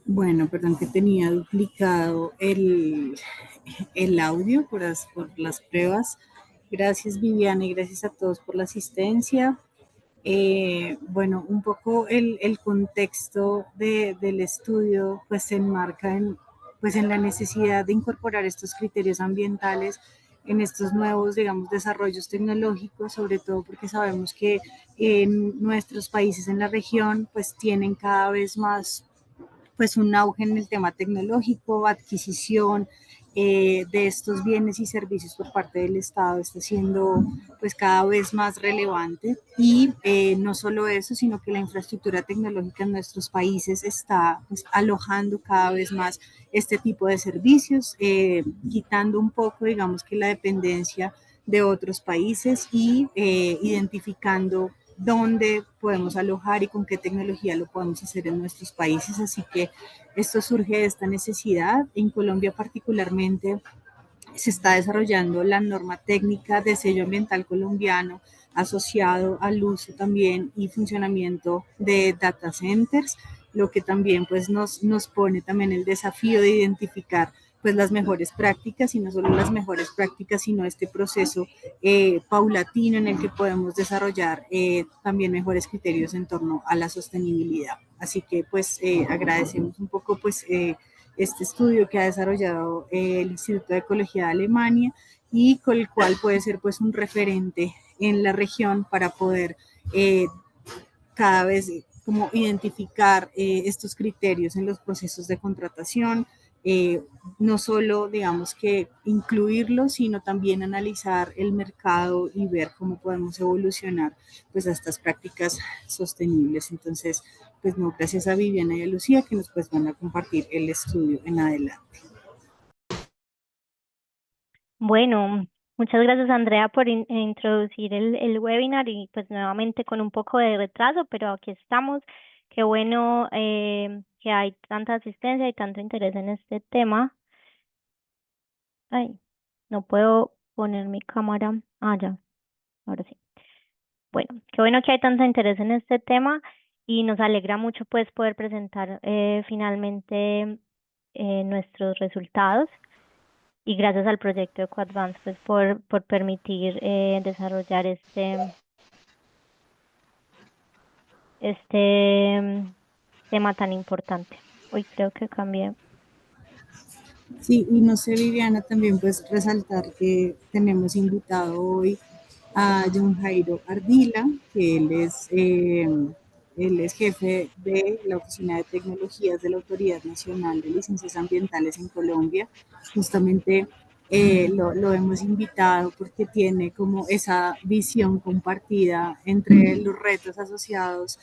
Bueno, perdón que tenía duplicado el audio por las pruebas. Gracias, Viviana, y gracias a todos por la asistencia. Bueno, un poco el contexto del estudio pues se enmarca pues en la necesidad de incorporar estos criterios ambientales en estos nuevos, digamos, desarrollos tecnológicos, sobre todo porque sabemos que en nuestros países en la región pues tienen cada vez más pues un auge en el tema tecnológico, adquisición de estos bienes y servicios por parte del Estado está siendo pues cada vez más relevante y no solo eso, sino que la infraestructura tecnológica en nuestros países está pues, alojando cada vez más este tipo de servicios, quitando un poco, digamos que la dependencia de otros países y identificando dónde podemos alojar y con qué tecnología lo podemos hacer en nuestros países. Así que esto surge de esta necesidad. En Colombia particularmente se está desarrollando la norma técnica de sello ambiental colombiano asociado al uso también y funcionamiento de data centers, lo que también pues nos pone también el desafío de identificar pues las mejores prácticas y no solo las mejores prácticas, sino este proceso paulatino en el que podemos desarrollar también mejores criterios en torno a la sostenibilidad. Así que pues agradecemos un poco pues este estudio que ha desarrollado el Instituto de Ecología de Alemania y con el cual puede ser pues un referente en la región para poder cada vez como identificar estos criterios en los procesos de contratación, eh, no solo digamos que incluirlos, sino también analizar el mercado y ver cómo podemos evolucionar pues a estas prácticas sostenibles. Entonces, pues no, gracias a Viviana y a Lucía que nos pues van a compartir el estudio en adelante. Bueno, muchas gracias Andrea por introducir el webinar y pues nuevamente con un poco de retraso, pero aquí estamos. Qué bueno que hay tanta asistencia y tanto interés en este tema. Ay, no puedo poner mi cámara. Ah, ya, ahora sí. Bueno, qué bueno que hay tanto interés en este tema y nos alegra mucho pues poder presentar finalmente nuestros resultados. Y gracias al proyecto EcoAdvance pues por permitir desarrollar este tema tan importante. Hoy creo que cambié. Sí, y no sé, Viviana, también pues resaltar que tenemos invitado hoy a John Jairo Ardila, que él es jefe de la Oficina de Tecnologías de la Autoridad Nacional de Licencias Ambientales en Colombia. Justamente lo hemos invitado porque tiene como esa visión compartida entre los retos asociados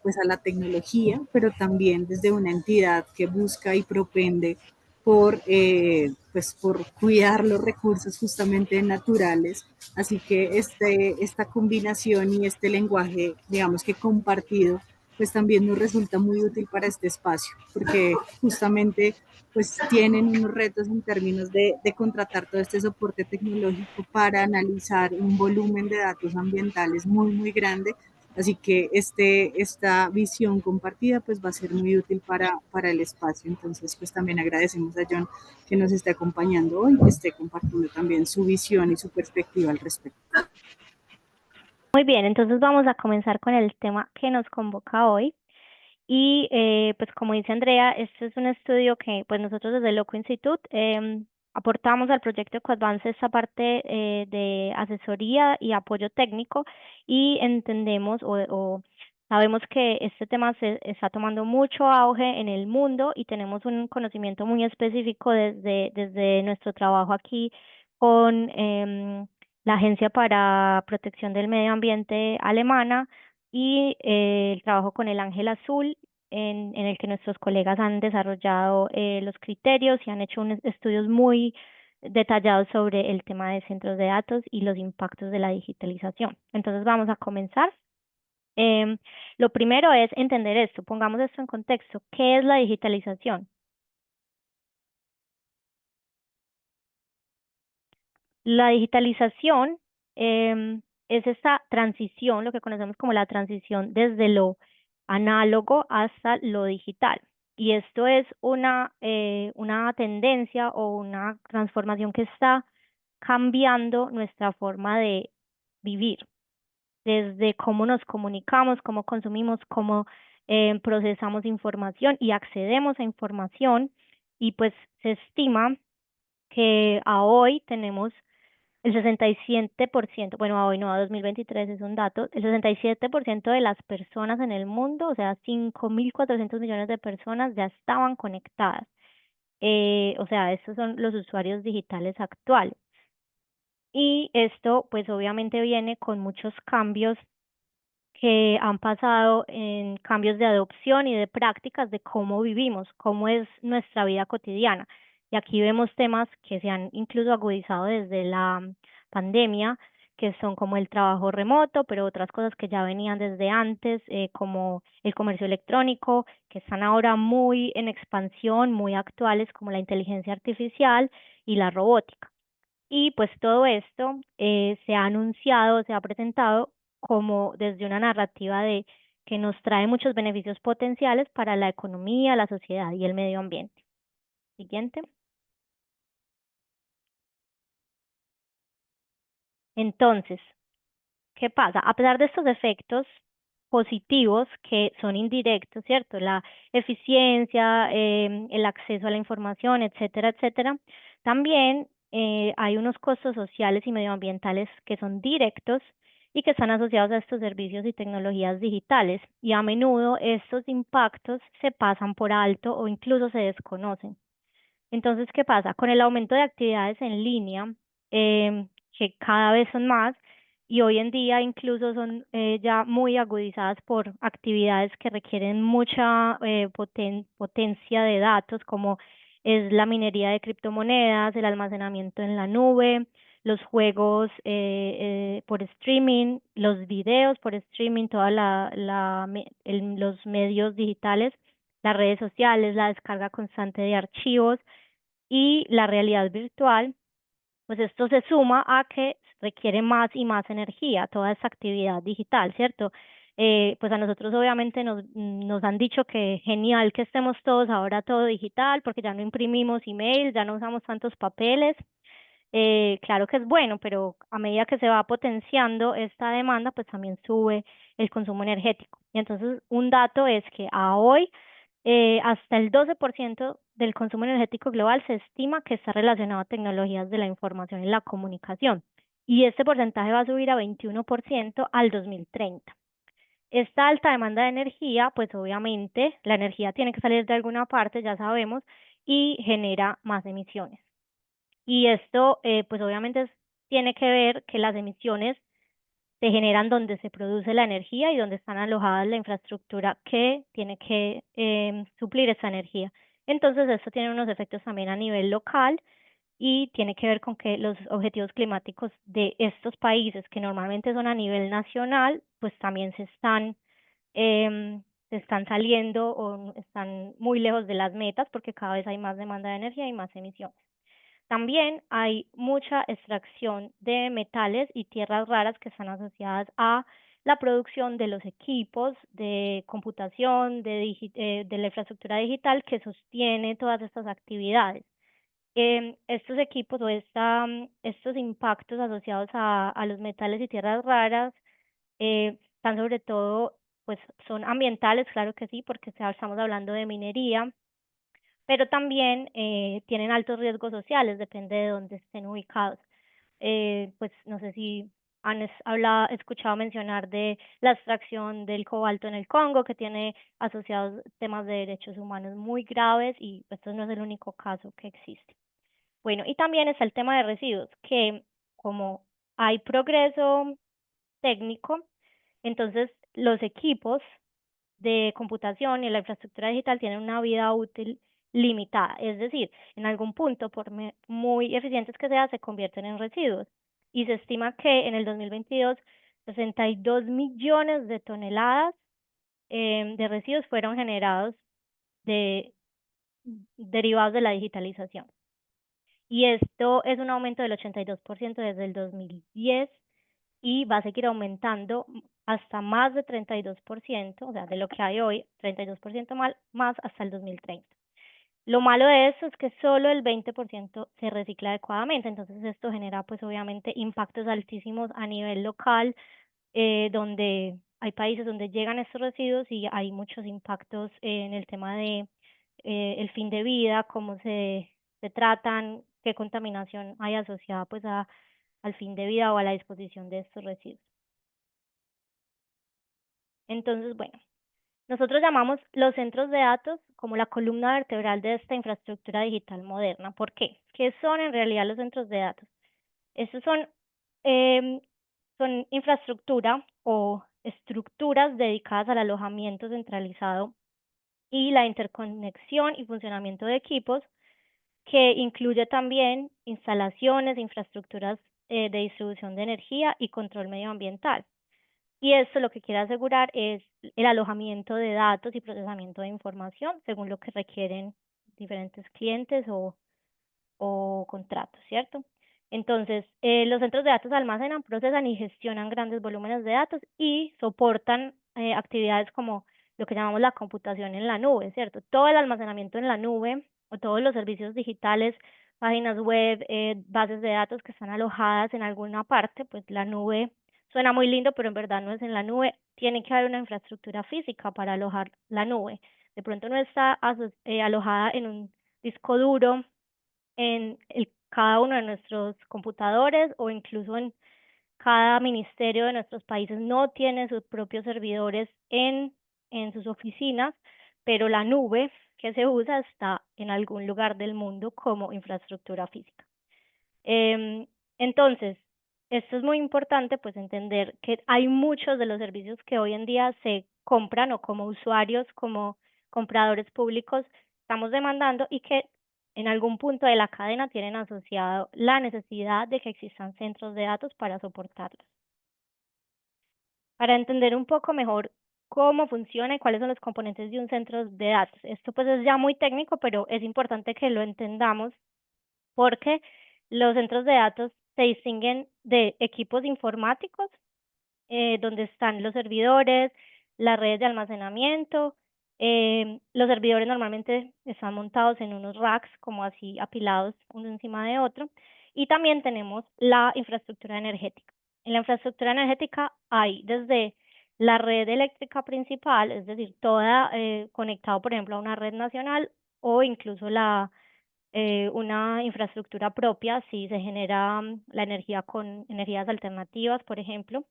pues a la tecnología, pero también desde una entidad que busca y propende pues por cuidar los recursos justamente naturales. Así que esta combinación y este lenguaje, digamos que compartido, pues también nos resulta muy útil para este espacio, porque justamente pues tienen unos retos en términos de contratar todo este soporte tecnológico para analizar un volumen de datos ambientales muy, muy grande. Así que esta visión compartida pues va a ser muy útil para el espacio. Entonces pues también agradecemos a John que nos esté acompañando hoy, que esté compartiendo también su visión y su perspectiva al respecto. Muy bien, entonces vamos a comenzar con el tema que nos convoca hoy. Y pues como dice Andrea, este es un estudio que pues nosotros desde el Loco Institute aportamos al proyecto EcoAdvance esta parte de asesoría y apoyo técnico y entendemos o sabemos que este tema se está tomando mucho auge en el mundo y tenemos un conocimiento muy específico desde nuestro trabajo aquí con la Agencia para Protección del Medio Ambiente alemana y el trabajo con el Ángel Azul, en el que nuestros colegas han desarrollado los criterios y han hecho unos estudios muy detallados sobre el tema de centros de datos y los impactos de la digitalización. Entonces vamos a comenzar. Em, lo primero es entender esto, pongamos esto en contexto. ¿Qué es la digitalización? La digitalización es esta transición, lo que conocemos como la transición desde lo análogo hasta lo digital. Y esto es una tendencia o una transformación que está cambiando nuestra forma de vivir, desde cómo nos comunicamos, cómo consumimos, cómo procesamos información y accedemos a información. Y pues se estima que a hoy tenemos el 67%, bueno, a hoy no, a 2023 es un dato, el 67% de las personas en el mundo, o sea, 5.400 millones de personas ya estaban conectadas. O sea, estos son los usuarios digitales actuales. Y esto, pues obviamente viene con muchos cambios que han pasado en cambios de adopción y de prácticas de cómo vivimos, cómo es nuestra vida cotidiana. Y aquí vemos temas que se han incluso agudizado desde la pandemia, que son como el trabajo remoto, pero otras cosas que ya venían desde antes, como el comercio electrónico, que están ahora muy en expansión, muy actuales, como la inteligencia artificial y la robótica. Y pues todo esto se ha anunciado, se ha presentado como desde una narrativa de que nos trae muchos beneficios potenciales para la economía, la sociedad y el medio ambiente. Siguiente. Entonces, ¿qué pasa? A pesar de estos efectos positivos que son indirectos, ¿cierto? La eficiencia, el acceso a la información, etcétera, etcétera. También hay unos costos sociales y medioambientales que son directos y que están asociados a estos servicios y tecnologías digitales. Y a menudo estos impactos se pasan por alto o incluso se desconocen. Entonces, ¿qué pasa? Con el aumento de actividades en línea, que cada vez son más y hoy en día incluso son ya muy agudizadas por actividades que requieren mucha potencia de datos, como es la minería de criptomonedas, el almacenamiento en la nube, los juegos por streaming, los videos por streaming, los medios digitales, las redes sociales, la descarga constante de archivos y la realidad virtual, pues esto se suma a que requiere más y más energía, toda esa actividad digital, ¿cierto? Pues a nosotros obviamente nos han dicho que genial que estemos todos ahora todo digital, porque ya no imprimimos email, ya no usamos tantos papeles. Claro que es bueno, pero a medida que se va potenciando esta demanda, pues también sube el consumo energético. Y entonces, un dato es que a hoy hasta el 12% del consumo energético global se estima que está relacionado a tecnologías de la información y la comunicación. Y este porcentaje va a subir a 21% al 2030. Esta alta demanda de energía, pues obviamente la energía tiene que salir de alguna parte, ya sabemos, y genera más emisiones. Y esto, pues obviamente tiene que ver que las emisiones se generan donde se produce la energía y donde están alojadas la infraestructura que tiene que suplir esa energía. Entonces, esto tiene unos efectos también a nivel local y tiene que ver con que los objetivos climáticos de estos países, que normalmente son a nivel nacional, pues también se están saliendo o están muy lejos de las metas porque cada vez hay más demanda de energía y más emisiones. También hay mucha extracción de metales y tierras raras que están asociadas a la producción de los equipos de computación, de la infraestructura digital que sostiene todas estas actividades. Estos equipos o estos impactos asociados a los metales y tierras raras están sobre todo, pues son ambientales, claro que sí, porque estamos hablando de minería, pero también tienen altos riesgos sociales, depende de dónde estén ubicados. Pues no sé si escuchado mencionar de la extracción del cobalto en el Congo, que tiene asociados temas de derechos humanos muy graves y esto no es el único caso que existe. Bueno, y también está el tema de residuos, que como hay progreso técnico, entonces los equipos de computación y la infraestructura digital tienen una vida útil limitada, es decir, en algún punto, muy eficientes que sean, se convierten en residuos. Y se estima que en el 2022, 62 millones de toneladas de residuos fueron generados de, derivados de la digitalización. Y esto es un aumento del 82% desde el 2010 y va a seguir aumentando hasta más de 32%, o sea, de lo que hay hoy, 32% más hasta el 2030. Lo malo de esto es que solo el 20% se recicla adecuadamente, entonces esto genera pues obviamente impactos altísimos a nivel local, donde hay países donde llegan estos residuos y hay muchos impactos en el tema de el fin de vida, cómo se tratan, qué contaminación hay asociada pues al fin de vida o a la disposición de estos residuos. Entonces, bueno, nosotros llamamos los centros de datos como la columna vertebral de esta infraestructura digital moderna. ¿Por qué? ¿Qué son en realidad los centros de datos? Estos em, son infraestructura o estructuras dedicadas al alojamiento centralizado y la interconexión y funcionamiento de equipos, que incluye también instalaciones, infraestructuras de distribución de energía y control medioambiental. Y esto lo que quiere asegurar es el alojamiento de datos y procesamiento de información según lo que requieren diferentes clientes o contratos, ¿cierto? Entonces, los centros de datos almacenan, procesan y gestionan grandes volúmenes de datos y soportan actividades como lo que llamamos la computación en la nube, ¿cierto? Todo el almacenamiento en la nube o todos los servicios digitales, páginas web, bases de datos que están alojadas en alguna parte, pues la nube suena muy lindo, pero en verdad no es en la nube. Tiene que haber una infraestructura física para alojar la nube. De pronto no está alojada en un disco duro en cada uno de nuestros computadores o incluso en cada ministerio de nuestros países no tiene sus propios servidores en sus oficinas, pero la nube que se usa está en algún lugar del mundo como infraestructura física. Entonces, esto es muy importante, pues entender que hay muchos de los servicios que hoy en día se compran o como usuarios, como compradores públicos, estamos demandando y que en algún punto de la cadena tienen asociado la necesidad de que existan centros de datos para soportarlos. Para entender un poco mejor cómo funciona y cuáles son los componentes de un centro de datos. Esto pues es ya muy técnico, pero es importante que lo entendamos porque los centros de datos se distinguen de equipos informáticos, donde están los servidores, las redes de almacenamiento. Los servidores normalmente están montados en unos racks, como así apilados uno encima de otro. Y también tenemos la infraestructura energética. En la infraestructura energética hay desde la red eléctrica principal, es decir, toda conectado, por ejemplo, a una red nacional o incluso una infraestructura propia si se genera la energía con energías alternativas, por ejemplo.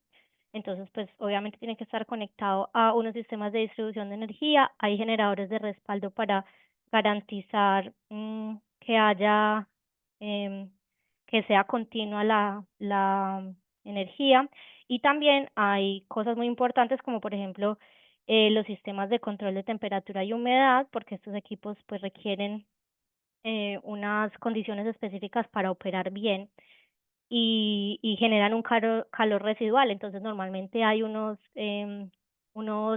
Entonces, pues obviamente tiene que estar conectado a unos sistemas de distribución de energía. Hay generadores de respaldo para garantizar que haya, em, que sea continua la energía. Y también hay cosas muy importantes como, por ejemplo, los sistemas de control de temperatura y humedad, porque estos equipos pues requieren unas condiciones específicas para operar bien y generan un calor residual. Entonces, normalmente hay unos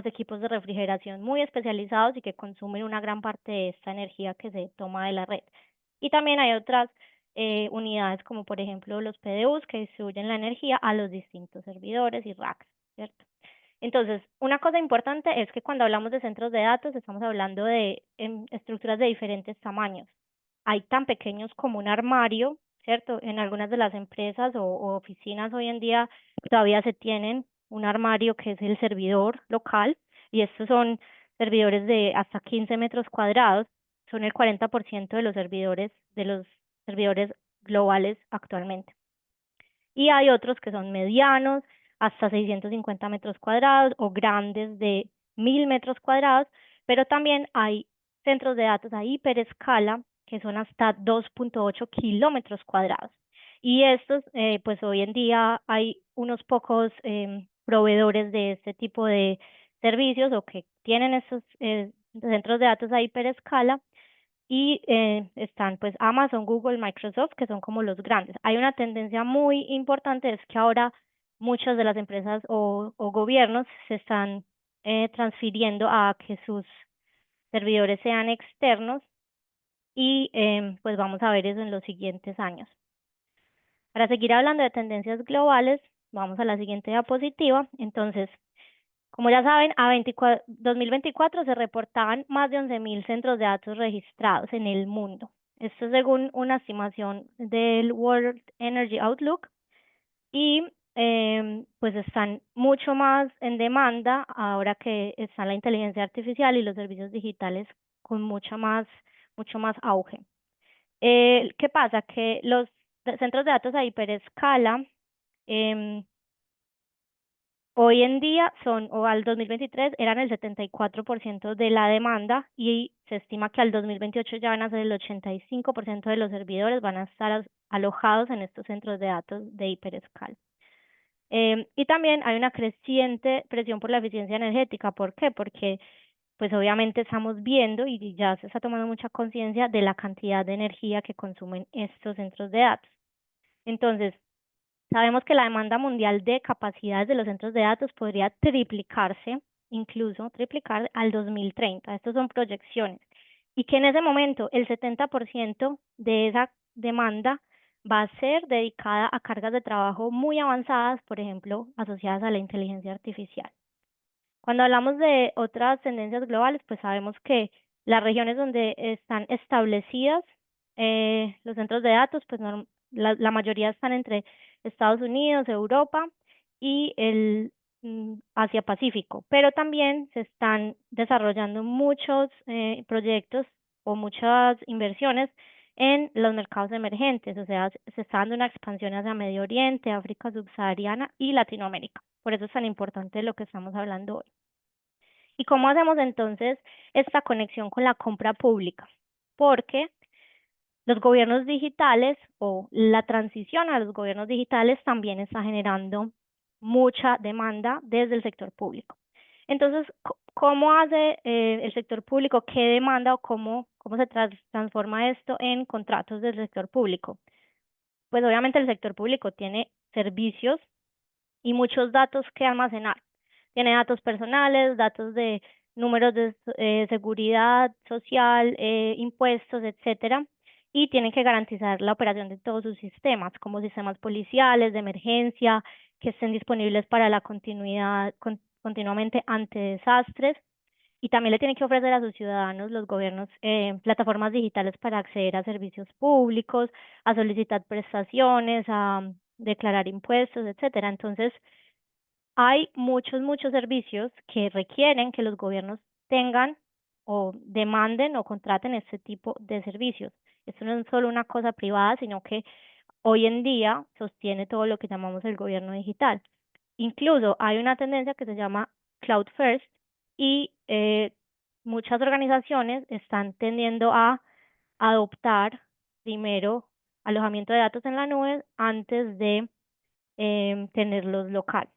equipos de refrigeración muy especializados y que consumen una gran parte de esta energía que se toma de la red. Y también hay otras unidades como por ejemplo los PDUs que distribuyen la energía a los distintos servidores y racks, ¿cierto? Entonces, una cosa importante es que cuando hablamos de centros de datos estamos hablando de estructuras de diferentes tamaños. Hay tan pequeños como un armario, ¿cierto? En algunas de las empresas o oficinas hoy en día todavía se tienen un armario que es el servidor local y estos son servidores de hasta 15 metros cuadrados, son el 40% de los servidores globales actualmente. Y hay otros que son medianos, hasta 650 metros cuadrados o grandes de 1000 metros cuadrados, pero también hay centros de datos a hiperescala que son hasta 2.8 kilómetros cuadrados. Y estos, pues hoy en día hay unos pocos proveedores de este tipo de servicios o que tienen estos centros de datos a hiperescala y están pues Amazon, Google, Microsoft, que son como los grandes. Hay una tendencia muy importante, es que ahora muchas de las empresas o gobiernos se están transfiriendo a que sus servidores sean externos y pues vamos a ver eso en los siguientes años. Para seguir hablando de tendencias globales, vamos a la siguiente diapositiva. Entonces, Como ya saben, a 2024 se reportaban más de 11.000 centros de datos registrados en el mundo. Esto es según una estimación del World Energy Outlook y pues están mucho más en demanda ahora que está la inteligencia artificial y los servicios digitales con mucho más auge. ¿Qué pasa? Que los centros de datos a hiperescala em, hoy en día son, o al 2023, eran el 74% de la demanda y se estima que al 2028 ya van a ser el 85% de los servidores van a estar alojados en estos centros de datos de hiperescala. Y también hay una creciente presión por la eficiencia energética. ¿Por qué? Porque pues obviamente estamos viendo y ya se está tomando mucha conciencia de la cantidad de energía que consumen estos centros de datos. Entonces, sabemos que la demanda mundial de capacidades de los centros de datos podría triplicarse, incluso triplicar al 2030. Estas son proyecciones. Y que en ese momento el 70% de esa demanda va a ser dedicada a cargas de trabajo muy avanzadas, por ejemplo, asociadas a la inteligencia artificial. Cuando hablamos de otras tendencias globales, pues sabemos que las regiones donde están establecidas los centros de datos, pues la mayoría están entre Estados Unidos, Europa y el Asia Pacífico, pero también se están desarrollando muchos proyectos o muchas inversiones en los mercados emergentes, o sea, se está dando una expansión hacia Medio Oriente, África subsahariana y Latinoamérica. Por eso es tan importante lo que estamos hablando hoy. ¿Y cómo hacemos entonces esta conexión con la compra pública? Porque los gobiernos digitales o la transición a los gobiernos digitales también está generando mucha demanda desde el sector público. Entonces, ¿cómo hace el sector público? ¿Qué demanda o cómo se transforma esto en contratos del sector público? Pues obviamente el sector público tiene servicios y muchos datos que almacenar. Tiene datos personales, datos de números de seguridad social, impuestos, etcétera, y tienen que garantizar la operación de todos sus sistemas, como sistemas policiales, de emergencia, que estén disponibles para la continuidad continuamente ante desastres. Y también le tienen que ofrecer a sus ciudadanos, los gobiernos, plataformas digitales para acceder a servicios públicos, a solicitar prestaciones, a declarar impuestos, etcétera. Entonces, hay muchos servicios que requieren que los gobiernos tengan o demanden o contraten este tipo de servicios. Esto no es solo una cosa privada, sino que hoy en día sostiene todo lo que llamamos el gobierno digital. Incluso hay una tendencia que se llama Cloud First y muchas organizaciones están tendiendo a adoptar primero alojamiento de datos en la nube antes de tenerlos local.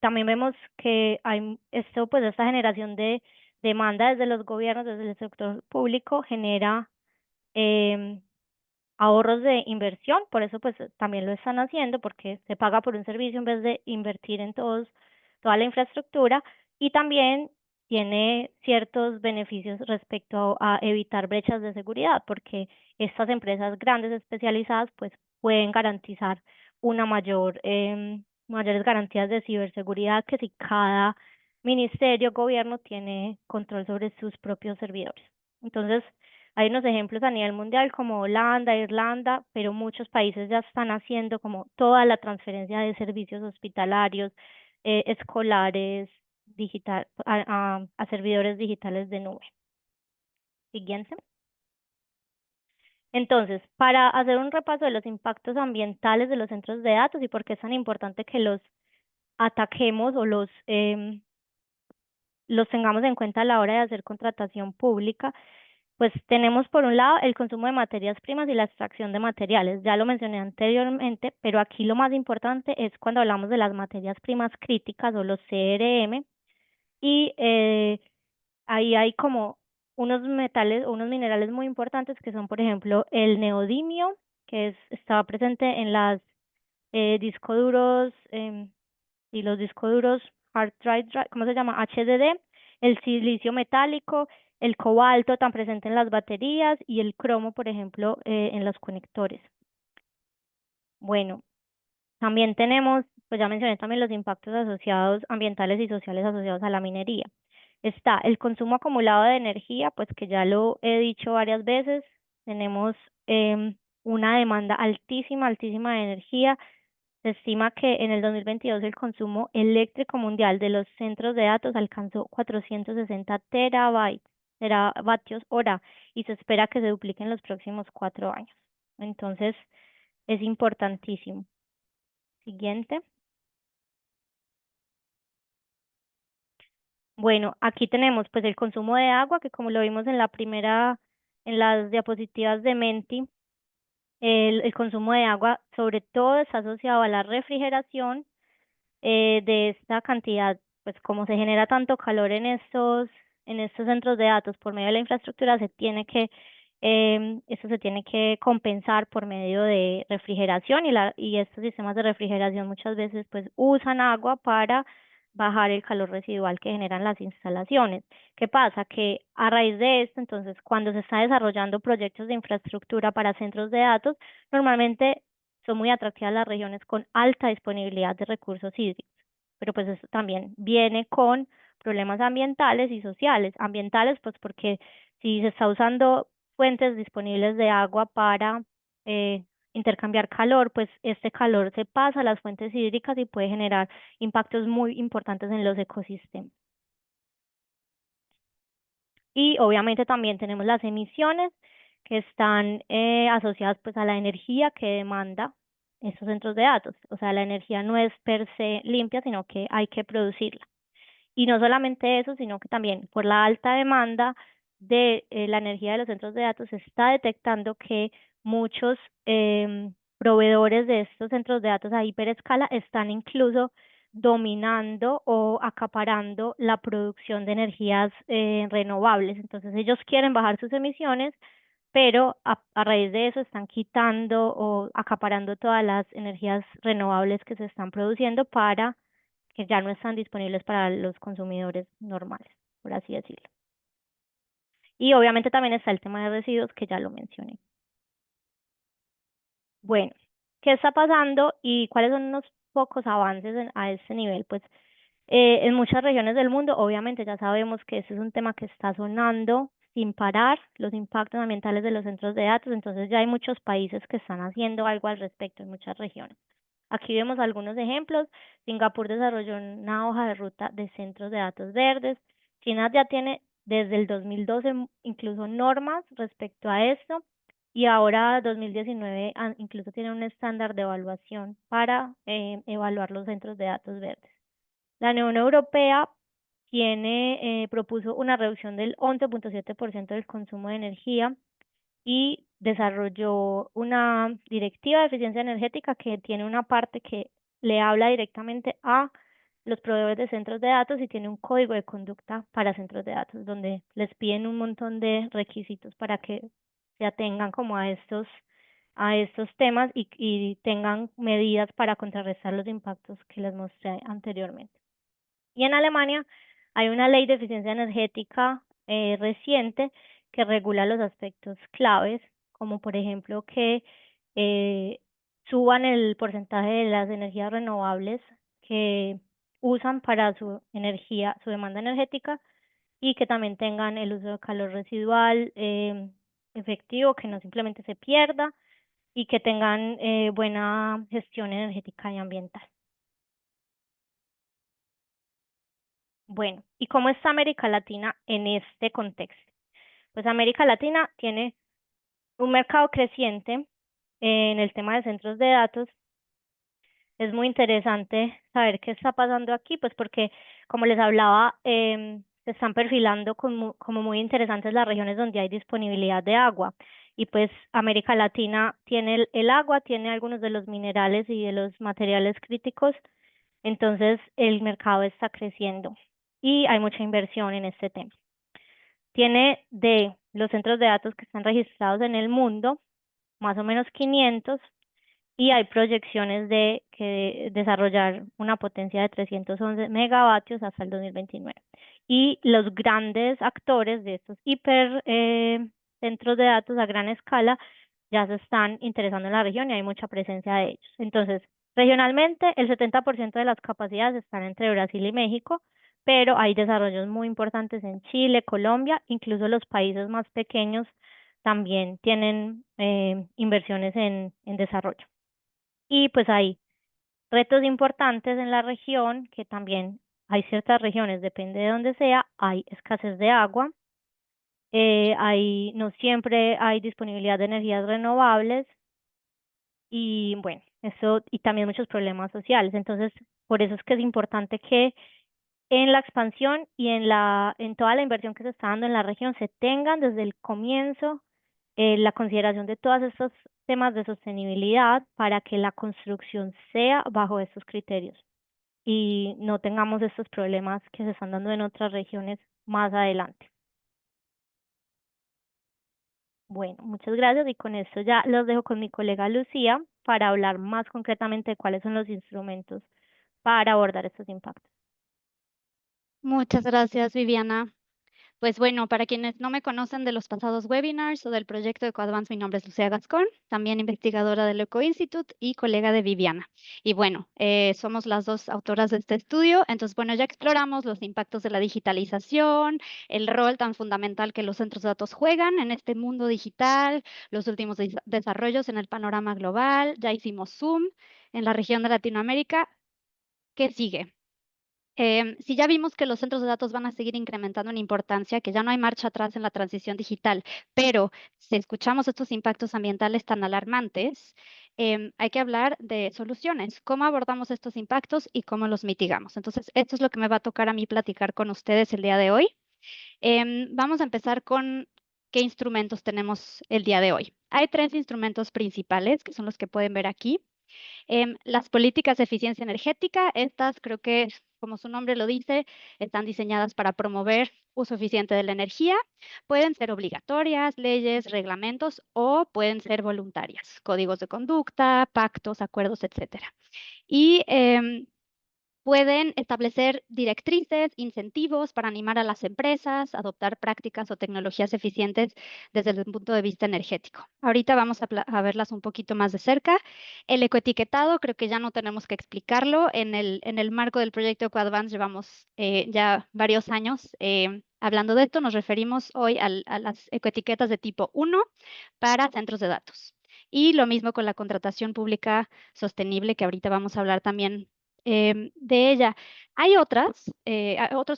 También vemos que hay esto, pues esta generación de demanda desde los gobiernos, desde el sector público, genera em, ahorros de inversión, por eso pues también lo están haciendo, porque se paga por un servicio en vez de invertir en toda la infraestructura, y también tiene ciertos beneficios respecto a evitar brechas de seguridad, porque estas empresas grandes especializadas pues pueden garantizar una mayores garantías de ciberseguridad que si cada ministerio, gobierno tiene control sobre sus propios servidores. Entonces, hay unos ejemplos a nivel mundial como Holanda, Irlanda, pero muchos países ya están haciendo como toda la transferencia de servicios hospitalarios, escolares, a servidores digitales de nube. Siguiente. Entonces, para hacer un repaso de los impactos ambientales de los centros de datos y por qué es tan importante que los ataquemos o los tengamos en cuenta a la hora de hacer contratación pública, pues tenemos por un lado el consumo de materias primas y la extracción de materiales. Ya lo mencioné anteriormente, pero aquí lo más importante es cuando hablamos de las materias primas críticas o los CRM. Y ahí hay como unos metales o unos minerales muy importantes que son, por ejemplo, el neodimio, que estaba presente en las discos duros y los discos duros hard drive, ¿cómo se llama? HDD, el silicio metálico, el cobalto tan presente en las baterías y el cromo, por ejemplo, en los conectores. Bueno, también tenemos pues ya mencioné también los impactos asociados, ambientales y sociales asociados a la minería. Está el consumo acumulado de energía, pues que ya lo he dicho varias veces, tenemos una demanda altísima, altísima de energía. Se estima que en el 2022 el consumo eléctrico mundial de los centros de datos alcanzó 460 teravatios hora, y se espera que se duplique en los próximos 4 años. Entonces, es importantísimo. Siguiente. Bueno, aquí tenemos pues el consumo de agua, que como lo vimos en en las diapositivas de Menti, el consumo de agua sobre todo está asociado a la refrigeración de esta cantidad, pues como se genera tanto calor en estos centros de datos por medio de la infraestructura, esto se tiene que compensar por medio de refrigeración, y estos sistemas de refrigeración muchas veces pues usan agua para bajar el calor residual que generan las instalaciones. ¿Qué pasa? Que a raíz de esto, entonces, cuando se está desarrollando proyectos de infraestructura para centros de datos, normalmente son muy atractivas las regiones con alta disponibilidad de recursos hídricos, pero pues esto también viene con problemas ambientales y sociales. Ambientales, pues porque si se está usando fuentes disponibles de agua para eh, intercambiar calor, pues este calor se pasa a las fuentes hídricas y puede generar impactos muy importantes en los ecosistemas. Y obviamente también tenemos las emisiones que están asociadas pues a la energía que demanda estos centros de datos. O sea, la energía no es per se limpia, sino que hay que producirla. Y no solamente eso, sino que también por la alta demanda de la energía de los centros de datos se está detectando que muchos proveedores de estos centros de datos a hiperescala están incluso dominando o acaparando la producción de energías renovables. Entonces ellos quieren bajar sus emisiones, pero a raíz de eso están quitando o acaparando todas las energías renovables que se están produciendo para que ya no están disponibles para los consumidores normales, por así decirlo. Y obviamente también está el tema de residuos, que ya lo mencioné. Bueno, ¿qué está pasando y cuáles son unos pocos avances a este nivel? Pues en muchas regiones del mundo, obviamente ya sabemos que ese es un tema que está sonando sin parar, los impactos ambientales de los centros de datos, entonces ya hay muchos países que están haciendo algo al respecto en muchas regiones. Aquí vemos algunos ejemplos. Singapur desarrolló una hoja de ruta de centros de datos verdes. China ya tiene desde el 2012 incluso normas respecto a esto, y ahora 2019 incluso tiene un estándar de evaluación para evaluar los centros de datos verdes. La Unión Europea propuso una reducción del 11.7% del consumo de energía y desarrolló una directiva de eficiencia energética que tiene una parte que le habla directamente a los proveedores de centros de datos, y tiene un código de conducta para centros de datos donde les piden un montón de requisitos para que se atengan como a estos temas y tengan medidas para contrarrestar los impactos que les mostré anteriormente. Y en Alemania hay una ley de eficiencia energética reciente que regula los aspectos claves, como por ejemplo que eh, suban el porcentaje de las energías renovables que usan para su energía, su demanda energética, y que también tengan el uso de calor residual efectivo, que no simplemente se pierda, y que tengan buena gestión energética y ambiental. Bueno, ¿y cómo está América Latina en este contexto? Pues América Latina tiene un mercado creciente en el tema de centros de datos. Es muy interesante saber qué está pasando aquí, pues porque, como les hablaba, se están perfilando como muy interesantes las regiones donde hay disponibilidad de agua. Y pues América Latina tiene el agua, tiene algunos de los minerales y de los materiales críticos, entonces el mercado está creciendo y hay mucha inversión en este tema. Tiene de los centros de datos que están registrados en el mundo, más o menos 500, y hay proyecciones de que desarrollar una potencia de 311 megavatios hasta el 2029. Y los grandes actores de estos centros de datos a gran escala ya se están interesando en la región y hay mucha presencia de ellos. Entonces, Regionalmente, el 70% de las capacidades están entre Brasil y México, pero hay desarrollos muy importantes en Chile, Colombia, incluso los países más pequeños también tienen inversiones en desarrollo. Y pues hay retos importantes en la región, que también hay ciertas regiones, depende de dónde sea, hay escasez de agua, no siempre hay disponibilidad de energías renovables y bueno, eso y también muchos problemas sociales. Entonces, por eso es que es importante que en la expansión y en toda la inversión que se está dando en la región se tengan desde el comienzo la consideración de todos estos temas de sostenibilidad para que la construcción sea bajo estos criterios y no tengamos estos problemas que se están dando en otras regiones más adelante. Bueno, muchas gracias y con esto ya los dejo con mi colega Lucía para hablar más concretamente de cuáles son los instrumentos para abordar estos impactos. Muchas gracias, Viviana. Pues bueno, para quienes no me conocen de los pasados webinars o del proyecto EcoAdvance, mi nombre es Lucía Gascón, también investigadora del Eco Institute y colega de Viviana. Y bueno, somos las dos autoras de este estudio. Entonces, bueno, ya exploramos los impactos de la digitalización, el rol tan fundamental que los centros de datos juegan en este mundo digital, los últimos desarrollos en el panorama global. Ya hicimos Zoom en la región de Latinoamérica. ¿Qué sigue? Si ya vimos que los centros de datos van a seguir incrementando en importancia, que ya no hay marcha atrás en la transición digital, pero si escuchamos estos impactos ambientales tan alarmantes, hay que hablar de soluciones. ¿Cómo abordamos estos impactos y cómo los mitigamos? Entonces, esto es lo que me va a tocar a mí platicar con ustedes el día de hoy. Vamos a empezar con qué instrumentos tenemos el día de hoy. Hay tres instrumentos principales, que son los que pueden ver aquí. Las políticas de eficiencia energética, estas creo que, como su nombre lo dice, están diseñadas para promover uso eficiente de la energía. Pueden ser obligatorias, leyes, reglamentos o pueden ser voluntarias, códigos de conducta, pactos, acuerdos, etcétera. Y pueden establecer directrices, incentivos para animar a las empresas a adoptar prácticas o tecnologías eficientes desde el punto de vista energético. Ahorita vamos a verlas un poquito más de cerca. El ecoetiquetado, creo que ya no tenemos que explicarlo. En el marco del proyecto EcoAdvance llevamos ya varios años hablando de esto. Nos referimos hoy a las ecoetiquetas de tipo 1 para centros de datos. Y lo mismo con la contratación pública sostenible, que ahorita vamos a hablar también de ella. Hay otros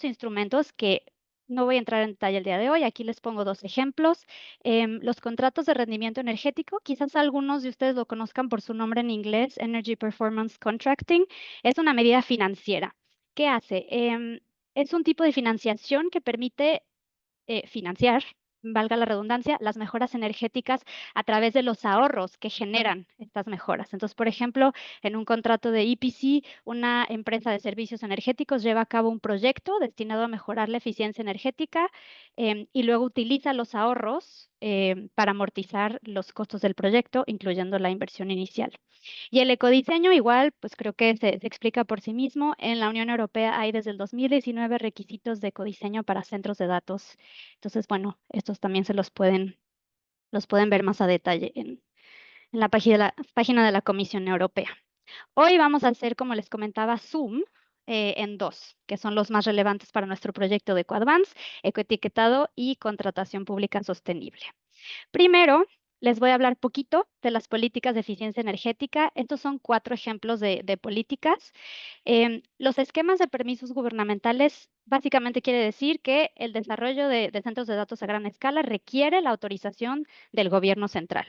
instrumentos que no voy a entrar en detalle el día de hoy. Aquí les pongo dos ejemplos. Los contratos de rendimiento energético, quizás algunos de ustedes lo conozcan por su nombre en inglés, Energy Performance Contracting. Es una medida financiera. ¿Qué hace? Es un tipo de financiación que permite financiar, valga la redundancia, las mejoras energéticas a través de los ahorros que generan estas mejoras. Entonces, por ejemplo, en un contrato de EPC, una empresa de servicios energéticos lleva a cabo un proyecto destinado a mejorar la eficiencia energética y luego utiliza los ahorros para amortizar los costos del proyecto, incluyendo la inversión inicial. Y el ecodiseño igual, pues creo que se explica por sí mismo. En la Unión Europea hay desde el 2019 requisitos de ecodiseño para centros de datos. Entonces, bueno, estos también los pueden ver más a detalle en la página de la Comisión Europea. Hoy vamos a hacer, como les comentaba, Zoom en dos, que son los más relevantes para nuestro proyecto de EcoAdvance, ecoetiquetado y contratación pública sostenible. Primero, les voy a hablar poquito de las políticas de eficiencia energética. Estos son 4 ejemplos de políticas. Los esquemas de permisos gubernamentales básicamente quiere decir que el desarrollo de centros de datos a gran escala requiere la autorización del gobierno central.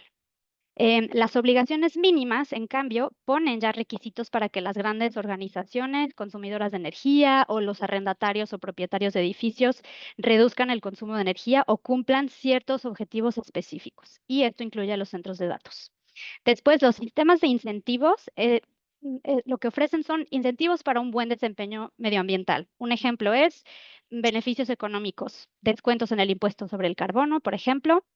Las obligaciones mínimas, en cambio, ponen ya requisitos para que las grandes organizaciones consumidoras de energía o los arrendatarios o propietarios de edificios reduzcan el consumo de energía o cumplan ciertos objetivos específicos. Y esto incluye a los centros de datos. Después, los sistemas de incentivos lo que ofrecen son incentivos para un buen desempeño medioambiental. Un ejemplo es beneficios económicos, descuentos en el impuesto sobre el carbono, por ejemplo.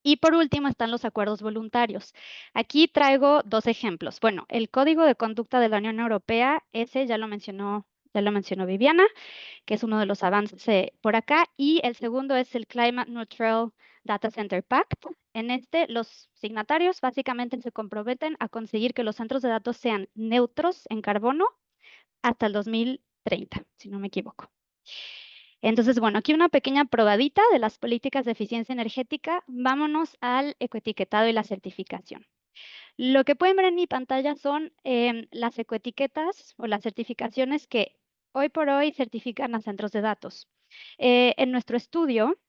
Y por último están los acuerdos voluntarios. Aquí traigo 2 ejemplos. Bueno, el Código de Conducta de la Unión Europea, ese ya lo mencionó ya lo mencionó Viviana, que es uno de los avances por acá, y el segundo es el Climate Neutral Data Center Pact. En este, los signatarios básicamente se comprometen a conseguir que los centros de datos sean neutros en carbono hasta el 2030, si no me equivoco. Entonces, bueno, aquí una pequeña probadita de las políticas de eficiencia energética. Vámonos al ecoetiquetado y la certificación. Lo que pueden ver en mi pantalla son las ecoetiquetas o las certificaciones que hoy por hoy certifican a centros de datos. En nuestro estudio,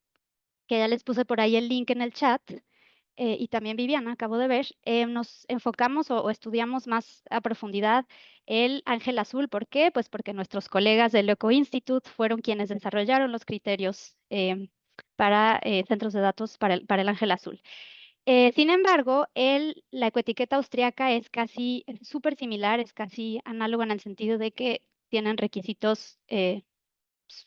que ya les puse por ahí el link en el chat, y también Viviana, acabo de ver, nos enfocamos o estudiamos más a profundidad el ángel azul. ¿Por qué? Pues porque nuestros colegas del Eco Institute fueron quienes desarrollaron los criterios para centros de datos para el ángel azul. Sin embargo, la ecoetiqueta austriaca es casi súper similar, es casi análoga en el sentido de que tienen requisitos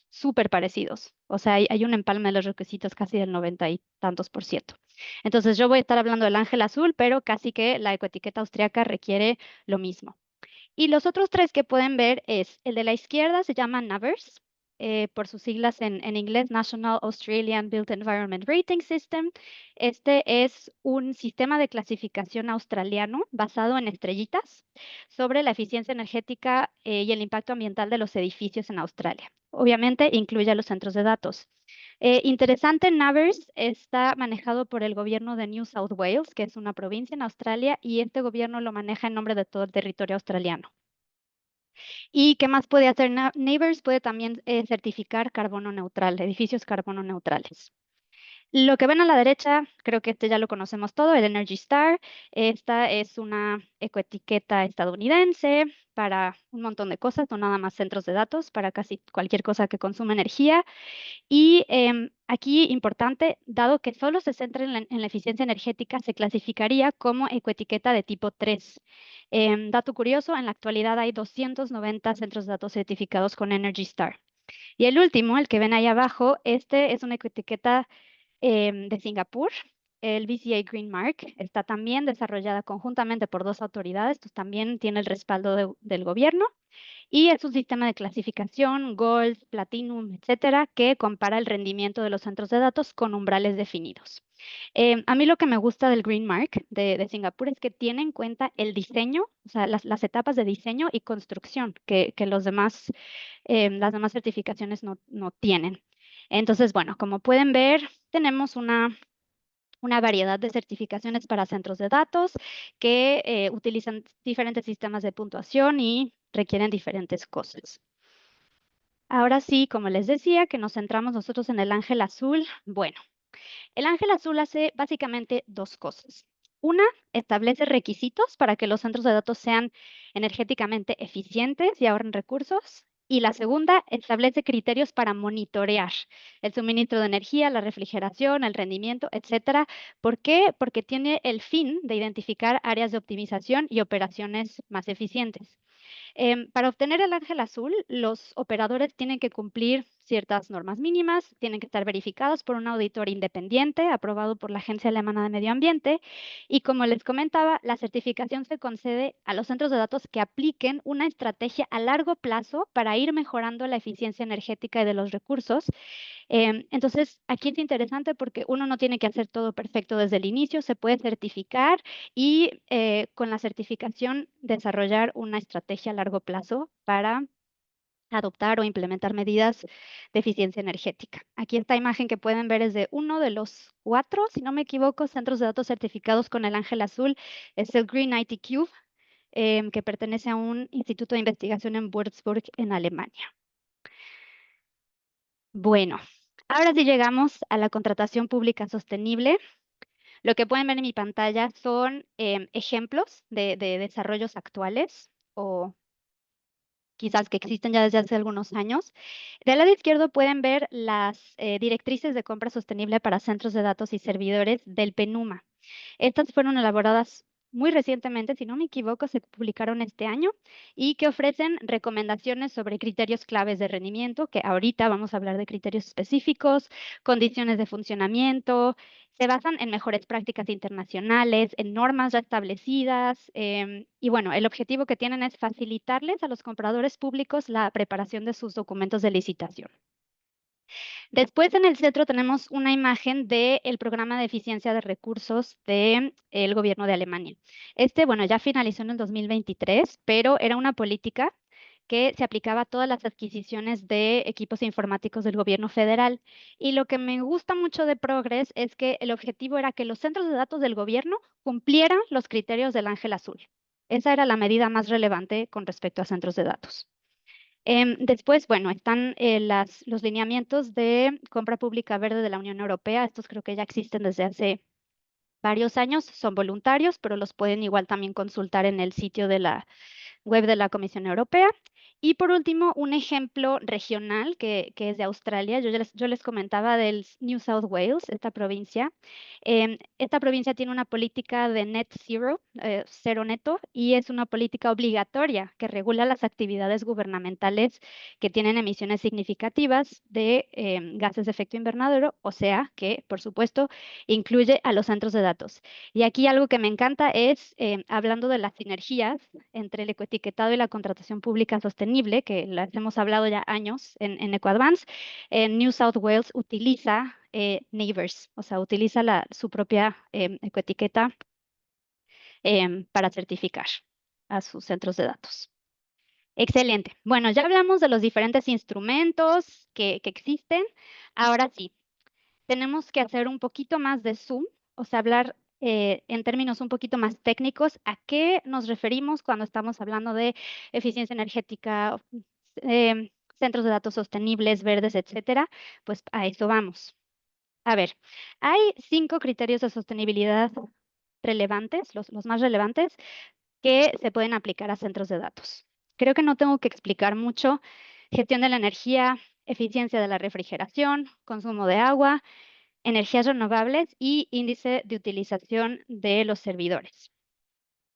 súper parecidos. O sea, hay un empalme de los requisitos casi del 90 y tantos %. Entonces, yo voy a estar hablando del ángel azul, pero casi que la ecoetiqueta austriaca requiere lo mismo. Y los otros tres que pueden ver es el de la izquierda, se llama NABERS, por sus siglas en inglés, National Australian Built Environment Rating System. Este es un sistema de clasificación australiano basado en estrellitas sobre la eficiencia energética y el impacto ambiental de los edificios en Australia. Obviamente incluye a los centros de datos. Interesante, NABERS está manejado por el gobierno de New South Wales, que es una provincia en Australia, y este gobierno lo maneja en nombre de todo el territorio australiano. ¿Y qué más puede hacer NABERS? Puede también certificar carbono neutral, edificios carbono neutrales. Lo que ven a la derecha, creo que este ya lo conocemos todo, el Energy Star. Esta es una ecoetiqueta estadounidense para un montón de cosas, no nada más centros de datos, para casi cualquier cosa que consume energía. Y aquí, importante, dado que solo se centra en la eficiencia energética, se clasificaría como ecoetiqueta de tipo 3. Dato curioso, en la actualidad hay 290 centros de datos certificados con Energy Star. Y el último, el que ven ahí abajo, este es una ecoetiqueta de Singapur. El BCA Green Mark está también desarrollada conjuntamente por dos autoridades, pues también tiene el respaldo del gobierno. Y es un sistema de clasificación, Gold, Platinum, etcétera, que compara el rendimiento de los centros de datos con umbrales definidos. A mí lo que me gusta del Green Mark de Singapur es que tiene en cuenta el diseño, o sea, las etapas de diseño y construcción que las demás certificaciones no tienen. Entonces, bueno, como pueden ver, tenemos una variedad de certificaciones para centros de datos que utilizan diferentes sistemas de puntuación y requieren diferentes cosas. Ahora sí, como les decía, que nos centramos nosotros en el ángel azul. Bueno, el ángel azul hace básicamente dos cosas. Una, establece requisitos para que los centros de datos sean energéticamente eficientes y ahorren recursos. Y la segunda, establece criterios para monitorear el suministro de energía, la refrigeración, el rendimiento, etcétera. ¿Por qué? Porque tiene el fin de identificar áreas de optimización y operaciones más eficientes. Para obtener el ángel azul, los operadores tienen que cumplir ciertas normas mínimas, tienen que estar verificados por un auditor independiente aprobado por la Agencia Alemana de Medio Ambiente. Y como les comentaba, la certificación se concede a los centros de datos que apliquen una estrategia a largo plazo para ir mejorando la eficiencia energética y de los recursos. Entonces, aquí es interesante porque uno no tiene que hacer todo perfecto desde el inicio, se puede certificar y con la certificación desarrollar una estrategia a largo plazo para adoptar o implementar medidas de eficiencia energética. Aquí esta imagen que pueden ver es de uno de los 4, si no me equivoco, centros de datos certificados con el ángel azul, es el Green IT Cube, que pertenece a un instituto de investigación en Würzburg, en Alemania. Bueno, ahora sí llegamos a la contratación pública sostenible. Lo que pueden ver en mi pantalla son ejemplos de desarrollos actuales o quizás que existen ya desde hace algunos años. Del lado izquierdo pueden ver las directrices de compra sostenible para centros de datos y servidores del PENUMA. Estas fueron elaboradas muy recientemente, si no me equivoco, se publicaron este año y que ofrecen recomendaciones sobre criterios claves de rendimiento, que ahorita vamos a hablar de criterios específicos, condiciones de funcionamiento, se basan en mejores prácticas internacionales, en normas ya establecidas, y bueno, el objetivo que tienen es facilitarles a los compradores públicos la preparación de sus documentos de licitación. Después en el centro tenemos una imagen del programa de eficiencia de recursos del gobierno de Alemania. Bueno, ya finalizó en el 2023, pero era una política que se aplicaba a todas las adquisiciones de equipos informáticos del gobierno federal. Y lo que me gusta mucho de Progress es que el objetivo era que los centros de datos del gobierno cumplieran los criterios del Ángel Azul. Esa era la medida más relevante con respecto a centros de datos. Después, bueno, están los lineamientos de compra pública verde de la Unión Europea. Estos creo que ya existen desde hace varios años. Son voluntarios, pero los pueden igual también consultar en el sitio de la web de la Comisión Europea. Y por último, un ejemplo regional que es de Australia. Yo les comentaba del New South Wales, esta provincia. Esta provincia tiene una política de net zero, cero neto, y es una política obligatoria que regula las actividades gubernamentales que tienen emisiones significativas de gases de efecto invernadero, o sea que, por supuesto, incluye a los centros de datos. Y aquí algo que me encanta es, hablando de las sinergias entre el ecoetiquetado y la contratación pública sostenible, que las hemos hablado ya años en EcoAdvance, New South Wales utiliza Neighbors, o sea, utiliza su propia ecoetiqueta para certificar a sus centros de datos. Excelente. Bueno, ya hablamos de los diferentes instrumentos que existen. Ahora sí, tenemos que hacer un poquito más de zoom, o sea, hablar en términos un poquito más técnicos, ¿a qué nos referimos cuando estamos hablando de eficiencia energética, centros de datos sostenibles, verdes, etcétera? Pues a eso vamos. A ver, hay 5 criterios de sostenibilidad relevantes, los más relevantes, que se pueden aplicar a centros de datos. Creo que no tengo que explicar mucho. Gestión de la energía, eficiencia de la refrigeración, consumo de agua, energías renovables y índice de utilización de los servidores.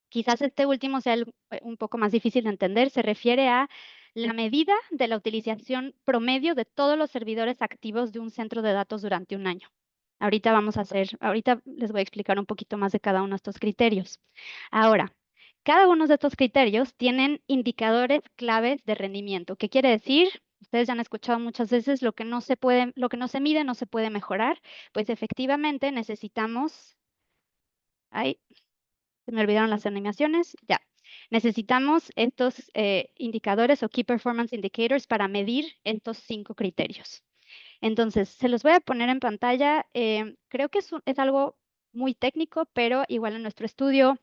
Quizás este último sea un poco más difícil de entender. Se refiere a la medida de la utilización promedio de todos los servidores activos de un centro de datos durante un año. Ahorita les voy a explicar un poquito más de cada uno de estos criterios. Ahora, cada uno de estos criterios tienen indicadores claves de rendimiento. ¿Qué quiere decir? Ustedes ya han escuchado muchas veces lo que no se mide no se puede mejorar. Pues efectivamente necesitamos, ay, se me olvidaron las animaciones, ya. Necesitamos estos indicadores o Key Performance Indicators para medir estos 5 criterios. Entonces, se los voy a poner en pantalla. Creo que es algo muy técnico, pero igual en nuestro estudio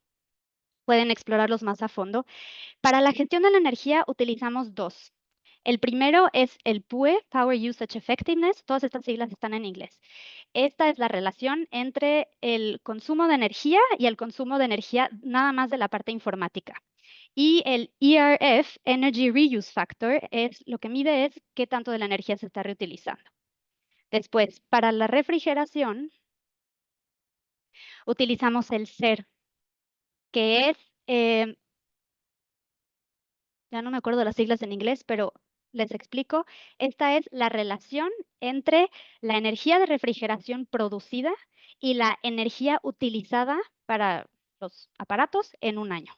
pueden explorarlos más a fondo. Para la gestión de la energía utilizamos 2. El primero es el PUE, Power Usage Effectiveness. Todas estas siglas están en inglés. Esta es la relación entre el consumo de energía y el consumo de energía nada más de la parte informática. Y el ERF, Energy Reuse Factor, lo que mide es qué tanto de la energía se está reutilizando. Después, para la refrigeración, utilizamos el SER, que es, ya no me acuerdo de las siglas en inglés, pero les explico. Esta es la relación entre la energía de refrigeración producida y la energía utilizada para los aparatos en un año.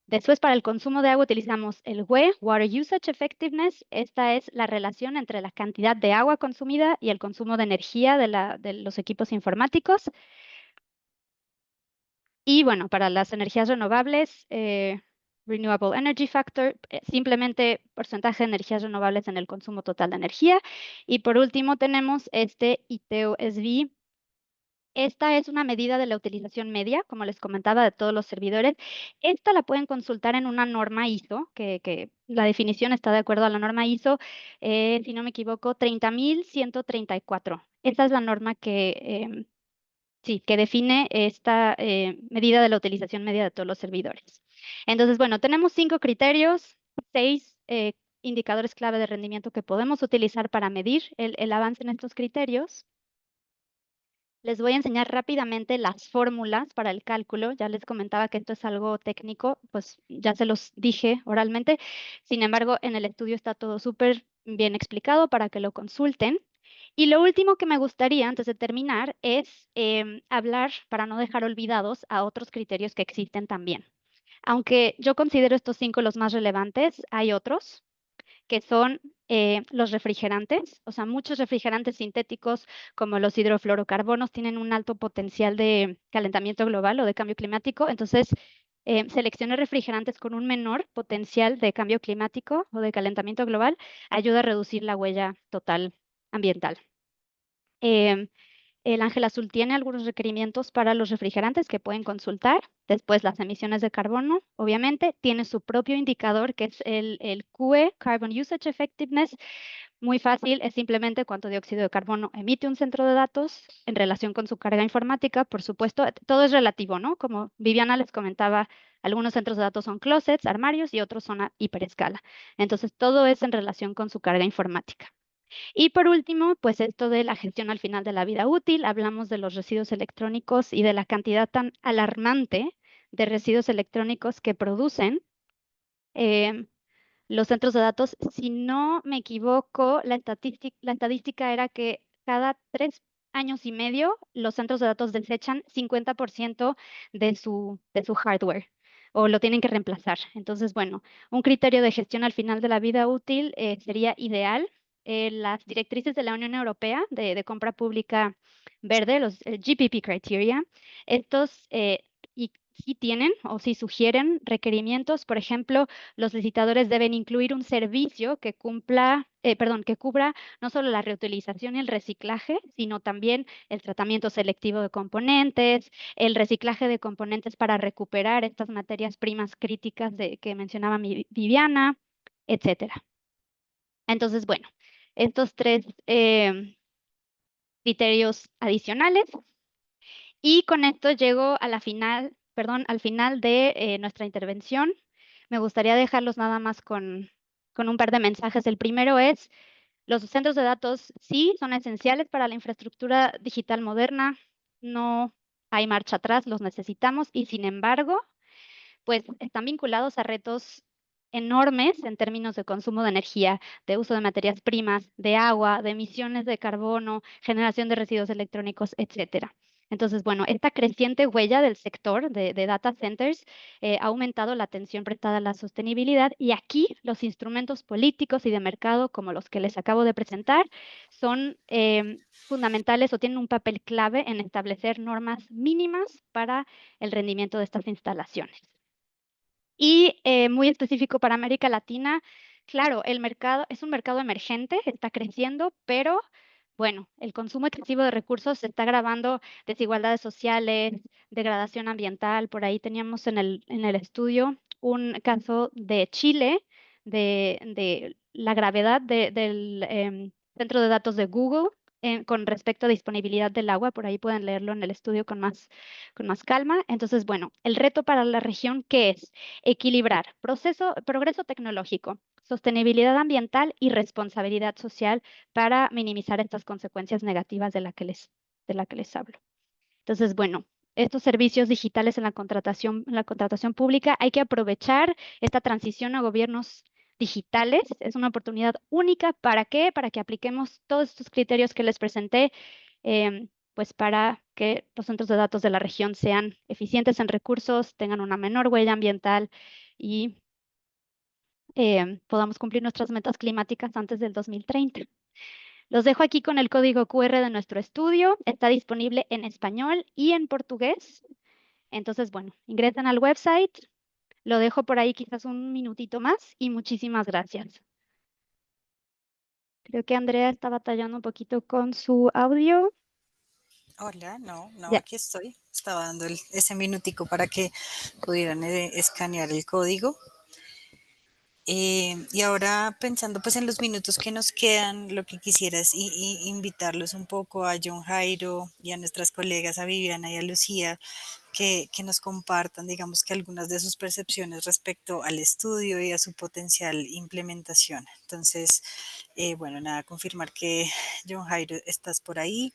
Después, para el consumo de agua utilizamos el WUE, Water Usage Effectiveness. Esta es la relación entre la cantidad de agua consumida y el consumo de energía de los equipos informáticos. Y bueno, para las energías renovables, Renewable Energy Factor, simplemente porcentaje de energías renovables en el consumo total de energía. Y por último tenemos este ITEO-SB. Esta es una medida de la utilización media, como les comentaba, de todos los servidores. Esta la pueden consultar en una norma ISO, que la definición está de acuerdo a la norma ISO, si no me equivoco, 30.134. Esta es la norma que define esta medida de la utilización media de todos los servidores. Entonces, bueno, tenemos 5 criterios, 6 indicadores clave de rendimiento que podemos utilizar para medir el avance en estos criterios. Les voy a enseñar rápidamente las fórmulas para el cálculo. Ya les comentaba que esto es algo técnico, pues ya se los dije oralmente. Sin embargo, en el estudio está todo súper bien explicado para que lo consulten. Y lo último que me gustaría, antes de terminar, es hablar, para no dejar olvidados, a otros criterios que existen también. Aunque yo considero estos 5 los más relevantes, hay otros que son los refrigerantes. O sea, muchos refrigerantes sintéticos como los hidrofluorocarbonos tienen un alto potencial de calentamiento global o de cambio climático. Entonces, seleccionar refrigerantes con un menor potencial de cambio climático o de calentamiento global ayuda a reducir la huella total ambiental. El Ángel Azul tiene algunos requerimientos para los refrigerantes que pueden consultar. Después, las emisiones de carbono, obviamente, tiene su propio indicador que es el QE, Carbon Usage Effectiveness. Muy fácil, es simplemente cuánto dióxido de carbono emite un centro de datos en relación con su carga informática. Por supuesto, todo es relativo, ¿no? Como Viviana les comentaba, algunos centros de datos son closets, armarios y otros son a hiperescala. Entonces, todo es en relación con su carga informática. Y por último, pues esto de la gestión al final de la vida útil, hablamos de los residuos electrónicos y de la cantidad tan alarmante de residuos electrónicos que producen los centros de datos. Si no me equivoco, la estadística era que cada 3 años y medio los centros de datos desechan 50% de su hardware o lo tienen que reemplazar. Entonces, bueno, un criterio de gestión al final de la vida útil sería ideal. Las directrices de la Unión Europea de compra pública verde, los GPP criteria, estos y sí tienen o sí sugieren requerimientos. Por ejemplo, los licitadores deben incluir un servicio que que cubra no solo la reutilización y el reciclaje, sino también el tratamiento selectivo de componentes, el reciclaje de componentes para recuperar estas materias primas críticas que mencionaba Viviana, etcétera. Entonces, bueno, estos 3 criterios adicionales. Y con esto llego a al final de nuestra intervención. Me gustaría dejarlos nada más con un par de mensajes. El primero es, los centros de datos sí son esenciales para la infraestructura digital moderna. No hay marcha atrás, los necesitamos y sin embargo, pues están vinculados a retos enormes en términos de consumo de energía, de uso de materias primas, de agua, de emisiones de carbono, generación de residuos electrónicos, etcétera. Entonces, bueno, esta creciente huella del sector de data centers ha aumentado la atención prestada a la sostenibilidad y aquí los instrumentos políticos y de mercado, como los que les acabo de presentar, son fundamentales o tienen un papel clave en establecer normas mínimas para el rendimiento de estas instalaciones. Y muy específico para América Latina, claro, el mercado es un mercado emergente, está creciendo, pero bueno, el consumo excesivo de recursos está agravando desigualdades sociales, degradación ambiental. Por ahí teníamos en el estudio un caso de Chile, de la gravedad del centro de datos de Google con respecto a disponibilidad del agua. Por ahí pueden leerlo en el estudio con más calma. Entonces, bueno, el reto para la región, ¿qué es? Equilibrar progreso tecnológico, sostenibilidad ambiental y responsabilidad social para minimizar estas consecuencias negativas de la que les hablo. Entonces, bueno, estos servicios digitales en la contratación pública, hay que aprovechar esta transición a gobiernos digitales. Es una oportunidad única. ¿Para qué? Para que apliquemos todos estos criterios que les presenté, pues para que los centros de datos de la región sean eficientes en recursos, tengan una menor huella ambiental y podamos cumplir nuestras metas climáticas antes del 2030. Los dejo aquí con el código QR de nuestro estudio. Está disponible en español y en portugués. Entonces, bueno, ingresen al website. Lo dejo por ahí quizás un minutito más y muchísimas gracias. Creo que Andrea está batallando un poquito con su audio. Hola, no, Ya. aquí estoy. Estaba dando ese minutico para que pudieran escanear el código. Y ahora pensando pues en los minutos que nos quedan, lo que quisiera es invitarlos un poco a John Jairo y a nuestras colegas, a Viviana y a Lucía, que nos compartan, digamos que algunas de sus percepciones respecto al estudio y a su potencial implementación. Entonces, bueno, nada, confirmar que John Jairo estás por ahí.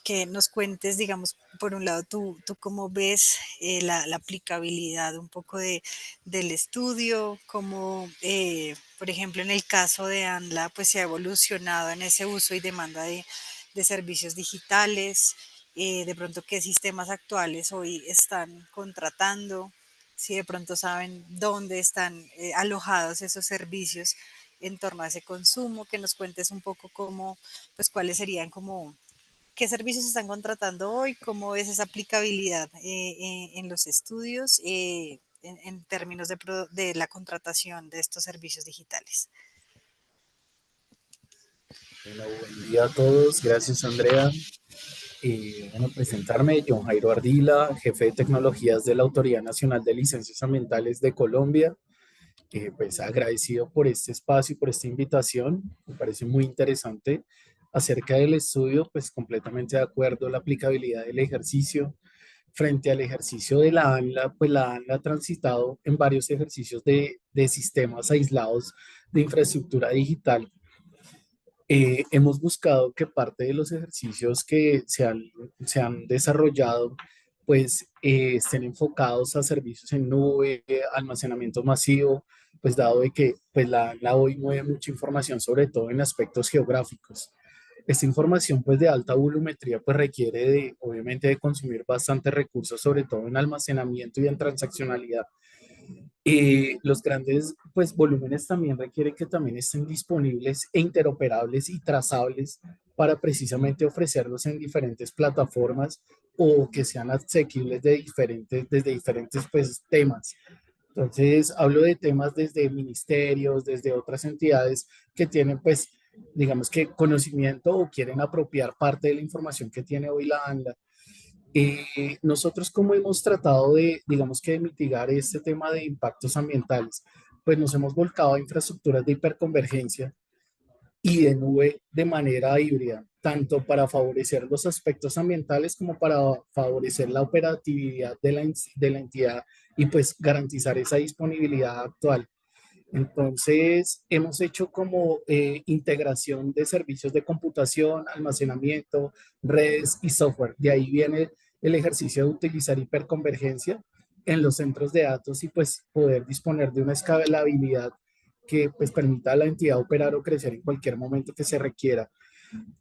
que nos cuentes, digamos, por un lado, tú cómo ves la aplicabilidad un poco del estudio, cómo, por ejemplo, en el caso de ANLA, pues se ha evolucionado en ese uso y demanda de servicios digitales, de pronto qué sistemas actuales hoy están contratando, si de pronto saben dónde están alojados esos servicios en torno a ese consumo, que nos cuentes un poco cómo, pues cuáles serían como, qué servicios están contratando hoy, cómo es esa aplicabilidad en los estudios en términos de la contratación de estos servicios digitales. Bueno, buen día a todos. Gracias, Andrea. Bueno, presentarme, John Jairo Ardila, jefe de tecnologías de la Autoridad Nacional de Licencias Ambientales de Colombia. Pues agradecido por este espacio y por esta invitación. Me parece muy interesante acerca del estudio, pues completamente de acuerdo, la aplicabilidad del ejercicio frente al ejercicio de la ANLA, pues la ANLA ha transitado en varios ejercicios de sistemas aislados de infraestructura digital. Hemos buscado que parte de los ejercicios que se han desarrollado pues estén enfocados a servicios en nube, almacenamiento masivo, pues dado de que pues la hoy mueve mucha información, sobre todo en aspectos geográficos. Esta información pues de alta volumetría pues requiere de, obviamente, de consumir bastantes recursos, sobre todo en almacenamiento y en transaccionalidad. Los grandes pues, volúmenes también requieren que también estén disponibles e interoperables y trazables para precisamente ofrecerlos en diferentes plataformas o que sean asequibles desde diferentes pues, temas. Entonces, hablo de temas desde ministerios, desde otras entidades que tienen, pues, digamos que conocimiento o quieren apropiar parte de la información que tiene hoy la ANLA. Nosotros como hemos tratado de, digamos que de mitigar este tema de impactos ambientales, pues nos hemos volcado a infraestructuras de hiperconvergencia y de nube de manera híbrida, tanto para favorecer los aspectos ambientales como para favorecer la operatividad de la entidad y pues garantizar esa disponibilidad actual. Entonces, hemos hecho como integración de servicios de computación, almacenamiento, redes y software. De ahí viene el ejercicio de utilizar hiperconvergencia en los centros de datos y pues poder disponer de una escalabilidad que pues permita a la entidad operar o crecer en cualquier momento que se requiera.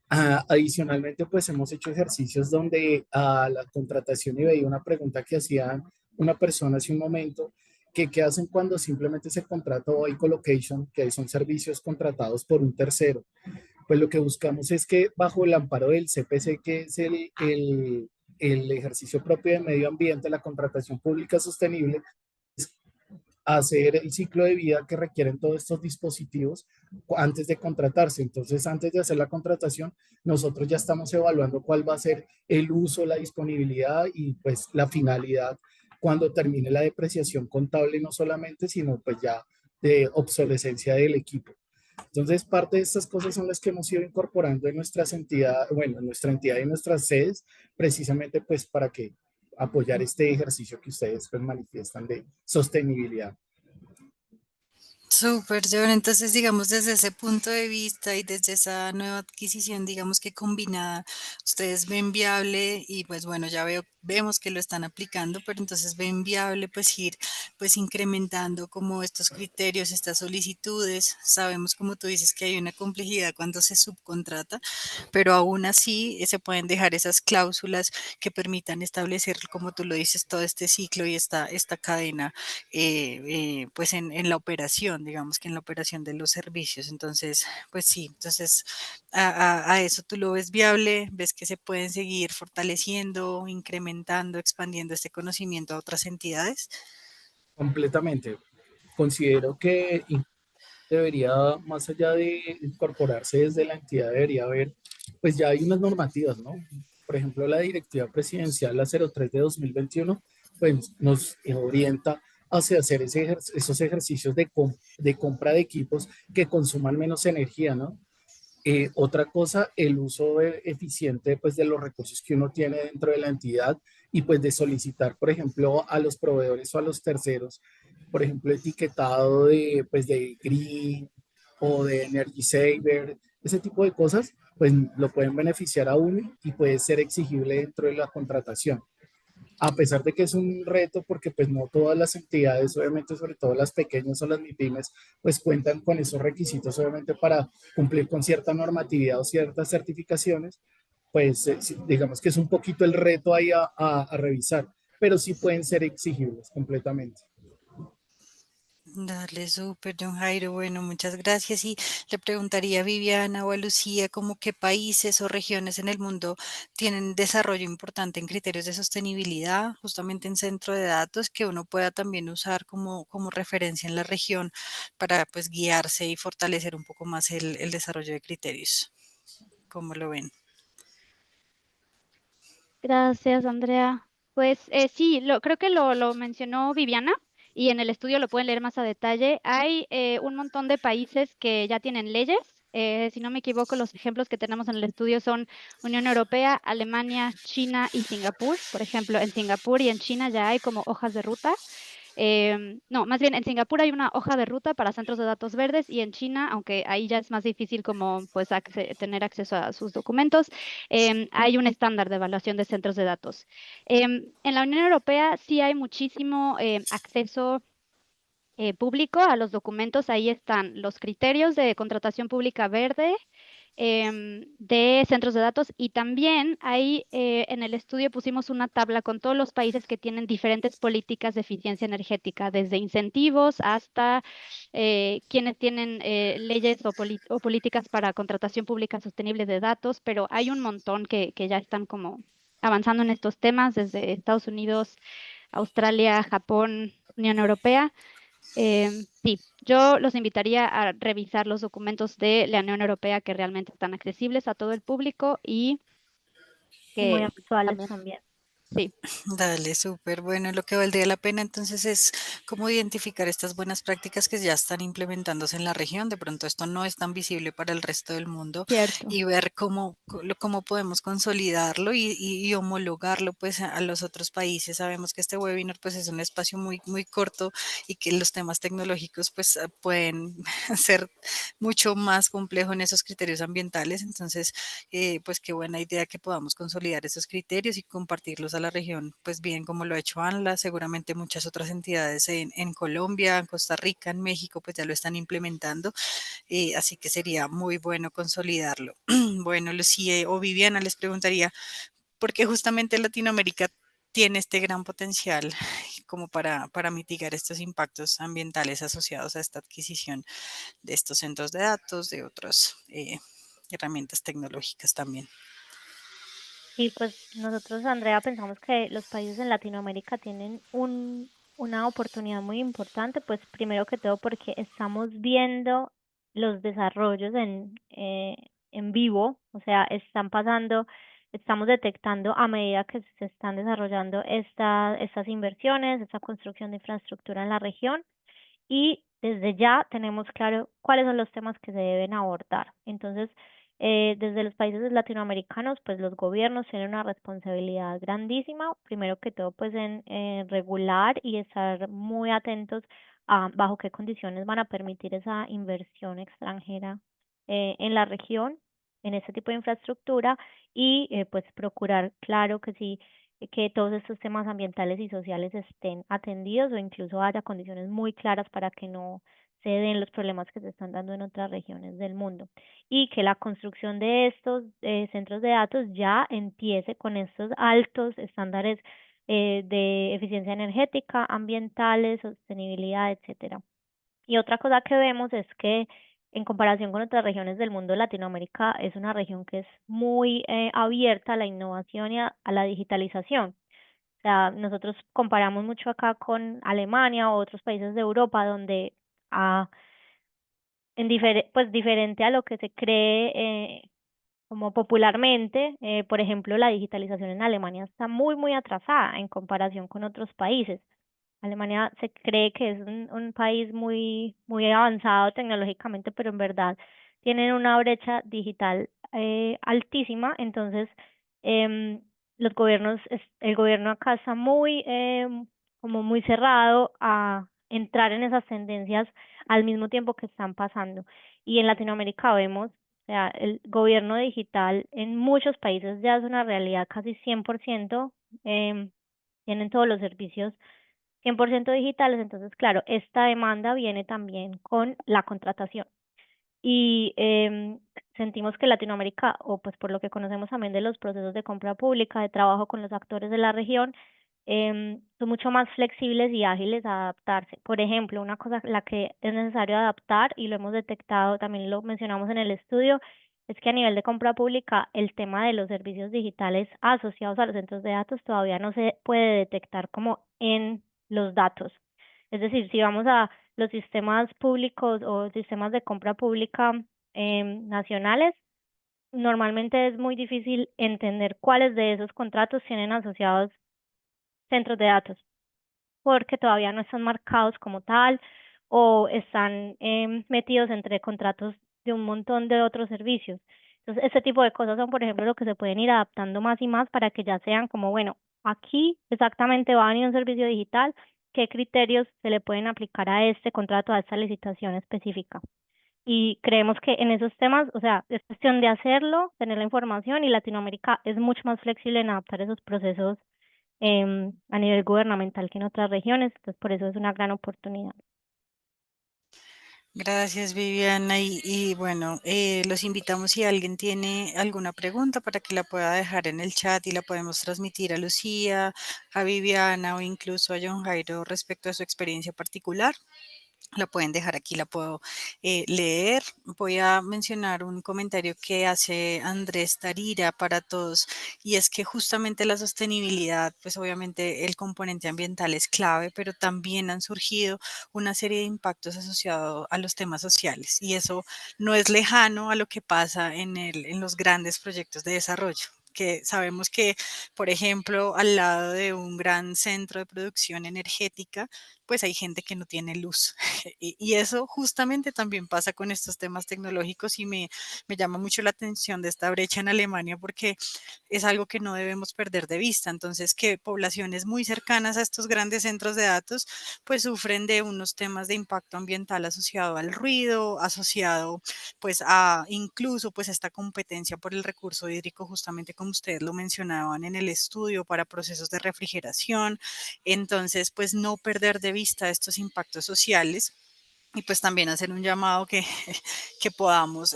Adicionalmente, pues hemos hecho ejercicios donde a la contratación, y veía una pregunta que hacía una persona hace un momento, que qué hacen cuando simplemente se contrata o hay colocation, que son servicios contratados por un tercero. Pues lo que buscamos es que bajo el amparo del CPC, que es el ejercicio propio de medio ambiente, la contratación pública sostenible, hacer el ciclo de vida que requieren todos estos dispositivos antes de contratarse. Entonces, antes de hacer la contratación, nosotros ya estamos evaluando cuál va a ser el uso, la disponibilidad y pues la finalidad cuando termine la depreciación contable, no solamente, sino pues ya de obsolescencia del equipo. Entonces, parte de estas cosas son las que hemos ido incorporando en nuestras entidades, bueno, en nuestra entidad y en nuestras sedes, precisamente pues para que apoyar este ejercicio que ustedes pues, manifiestan de sostenibilidad. Súper, John. Entonces, digamos, desde ese punto de vista y desde esa nueva adquisición, digamos que combinada, ustedes ven viable y pues bueno, ya vemos que lo están aplicando, pero entonces ven viable pues ir pues incrementando como estos criterios, estas solicitudes. Sabemos, como tú dices, que hay una complejidad cuando se subcontrata, pero aún así se pueden dejar esas cláusulas que permitan establecer, como tú lo dices, todo este ciclo y esta cadena pues en la operación, digamos que en la operación de los servicios. Entonces, pues sí, entonces a eso tú lo ves viable, ves que se pueden seguir fortaleciendo, incrementando, expandiendo este conocimiento a otras entidades. Completamente. Considero que debería, más allá de incorporarse desde la entidad, debería haber, pues ya hay unas normativas, ¿no? Por ejemplo, la Directiva Presidencial, la 03 de 2021, pues nos orienta hacia hacer esos ejercicios de compra de equipos que consuman menos energía, ¿no? Otra cosa, el uso eficiente pues, de los recursos que uno tiene dentro de la entidad y pues de solicitar, por ejemplo, a los proveedores o a los terceros, por ejemplo, etiquetado de, pues, de green o de energy saver, ese tipo de cosas, pues lo pueden beneficiar a uno y puede ser exigible dentro de la contratación. A pesar de que es un reto, porque pues no todas las entidades, obviamente, sobre todo las pequeñas o las MIPIMES, pues cuentan con esos requisitos, obviamente, para cumplir con cierta normatividad o ciertas certificaciones, pues digamos que es un poquito el reto ahí a revisar, pero sí pueden ser exigibles completamente. Dale, súper, John Jairo. Bueno, muchas gracias. Y le preguntaría a Viviana o a Lucía, como qué países o regiones en el mundo tienen desarrollo importante en criterios de sostenibilidad, justamente en centro de datos, que uno pueda también usar como referencia en la región para pues guiarse y fortalecer un poco más el desarrollo de criterios. ¿Cómo lo ven? Gracias, Andrea. Pues sí, creo que lo mencionó Viviana y en el estudio lo pueden leer más a detalle. Hay un montón de países que ya tienen leyes. Si no me equivoco, los ejemplos que tenemos en el estudio son Unión Europea, Alemania, China y Singapur. Por ejemplo, en Singapur y en China ya hay como hojas de ruta. No, más bien en Singapur hay una hoja de ruta para centros de datos verdes y en China, aunque ahí ya es más difícil como pues tener acceso a sus documentos, hay un estándar de evaluación de centros de datos. En la Unión Europea sí hay muchísimo acceso público a los documentos. Ahí están los criterios de contratación pública verde, de centros de datos y también ahí en el estudio pusimos una tabla con todos los países que tienen diferentes políticas de eficiencia energética, desde incentivos hasta quienes tienen leyes o políticas para contratación pública sostenible de datos, pero hay un montón que ya están como avanzando en estos temas, desde Estados Unidos, Australia, Japón, Unión Europea. Sí, yo los invitaría a revisar los documentos de la Unión Europea que realmente están accesibles a todo el público y Y muy que actuales también, también. sí, Dale, súper. Bueno, lo que valdría la pena entonces es cómo identificar estas buenas prácticas que ya están implementándose en la región. De pronto esto no es tan visible para el resto del mundo cierto. y ver cómo podemos consolidarlo y homologarlo pues a los otros países. Sabemos que este webinar pues es un espacio muy corto y que los temas tecnológicos pues pueden ser mucho más complejo en esos criterios ambientales. Entonces, pues qué buena idea que podamos consolidar esos criterios y compartirlos a la región, pues bien como lo ha hecho ANLA, seguramente muchas otras entidades en Colombia, en Costa Rica, en México, pues ya lo están implementando, así que sería muy bueno consolidarlo. Bueno, Lucía o Viviana les preguntaría, ¿por qué justamente Latinoamérica tiene este gran potencial como para mitigar estos impactos ambientales asociados a esta adquisición de estos centros de datos, de otras herramientas tecnológicas también? Y pues nosotros, Andrea, pensamos que los países en Latinoamérica tienen una oportunidad muy importante, pues primero que todo porque estamos viendo los desarrollos en vivo, o sea, están pasando, estamos detectando a medida que se están desarrollando estas inversiones, esta construcción de infraestructura en la región y desde ya tenemos claro cuáles son los temas que se deben abordar. Entonces, desde los países latinoamericanos, pues los gobiernos tienen una responsabilidad grandísima, primero que todo, pues en regular y estar muy atentos a bajo qué condiciones van a permitir esa inversión extranjera en la región, en este tipo de infraestructura y pues procurar, claro que sí, que todos estos temas ambientales y sociales estén atendidos o incluso haya condiciones muy claras para que no se den los problemas que se están dando en otras regiones del mundo y que la construcción de estos centros de datos ya empiece con estos altos estándares de eficiencia energética, ambientales, sostenibilidad, etcétera. Y otra cosa que vemos es que en comparación con otras regiones del mundo, Latinoamérica es una región que es muy abierta a la innovación y a la digitalización. O sea, nosotros comparamos mucho acá con Alemania o otros países de Europa donde ah, pues diferente a lo que se cree como popularmente, por ejemplo, la digitalización en Alemania está muy atrasada en comparación con otros países. Alemania se cree que es un país muy avanzado tecnológicamente, pero en verdad tienen una brecha digital altísima. Entonces, los gobiernos, el gobierno acá está como muy cerrado a entrar en esas tendencias al mismo tiempo que están pasando. Y en Latinoamérica vemos O sea, el gobierno digital en muchos países ya es una realidad casi 100%, tienen todos los servicios 100% digitales, entonces, claro, esta demanda viene también con la contratación. Y sentimos que Latinoamérica, o pues por lo que conocemos también de los procesos de compra pública, de trabajo con los actores de la región, son mucho más flexibles y ágiles a adaptarse. Por ejemplo, una cosa la que es necesario adaptar, y lo hemos detectado, también lo mencionamos en el estudio, es que a nivel de compra pública el tema de los servicios digitales asociados a los centros de datos todavía no se puede detectar como en los datos. Es decir, si vamos a los sistemas públicos o sistemas de compra pública nacionales, normalmente es muy difícil entender cuáles de esos contratos tienen asociados centros de datos, porque todavía no están marcados como tal o están metidos entre contratos de un montón de otros servicios. Entonces, este tipo de cosas son, por ejemplo, lo que se pueden ir adaptando más y más para que ya sean como, bueno, aquí exactamente va a venir un servicio digital, qué criterios se le pueden aplicar a este contrato, a esta licitación específica. Y creemos que en esos temas, o sea, es cuestión de hacerlo, tener la información, y Latinoamérica es mucho más flexible en adaptar esos procesos a nivel gubernamental que en otras regiones, entonces por eso es una gran oportunidad. Gracias, Viviana. Y bueno, los invitamos si alguien tiene alguna pregunta para que la pueda dejar en el chat y la podemos transmitir a Lucía, a Viviana o incluso a John Jairo respecto a su experiencia particular. La pueden dejar aquí, la puedo leer. Voy a mencionar un comentario que hace Andrés Tarira para todos, y es que justamente la sostenibilidad, pues obviamente el componente ambiental es clave, pero también han surgido una serie de impactos asociados a los temas sociales, y eso no es lejano a lo que pasa en los grandes proyectos de desarrollo, que sabemos que, por ejemplo, al lado de un gran centro de producción energética, pues hay gente que no tiene luz. Y eso justamente también pasa con estos temas tecnológicos, y me llama mucho la atención de esta brecha en Alemania porque es algo que no debemos perder de vista. Entonces, que poblaciones muy cercanas a estos grandes centros de datos, pues sufren de unos temas de impacto ambiental asociado al ruido, asociado pues a incluso pues esta competencia por el recurso hídrico, justamente como ustedes lo mencionaban en el estudio, para procesos de refrigeración. Entonces, pues no perder de vista estos impactos sociales, y pues también hacer un llamado que, que podamos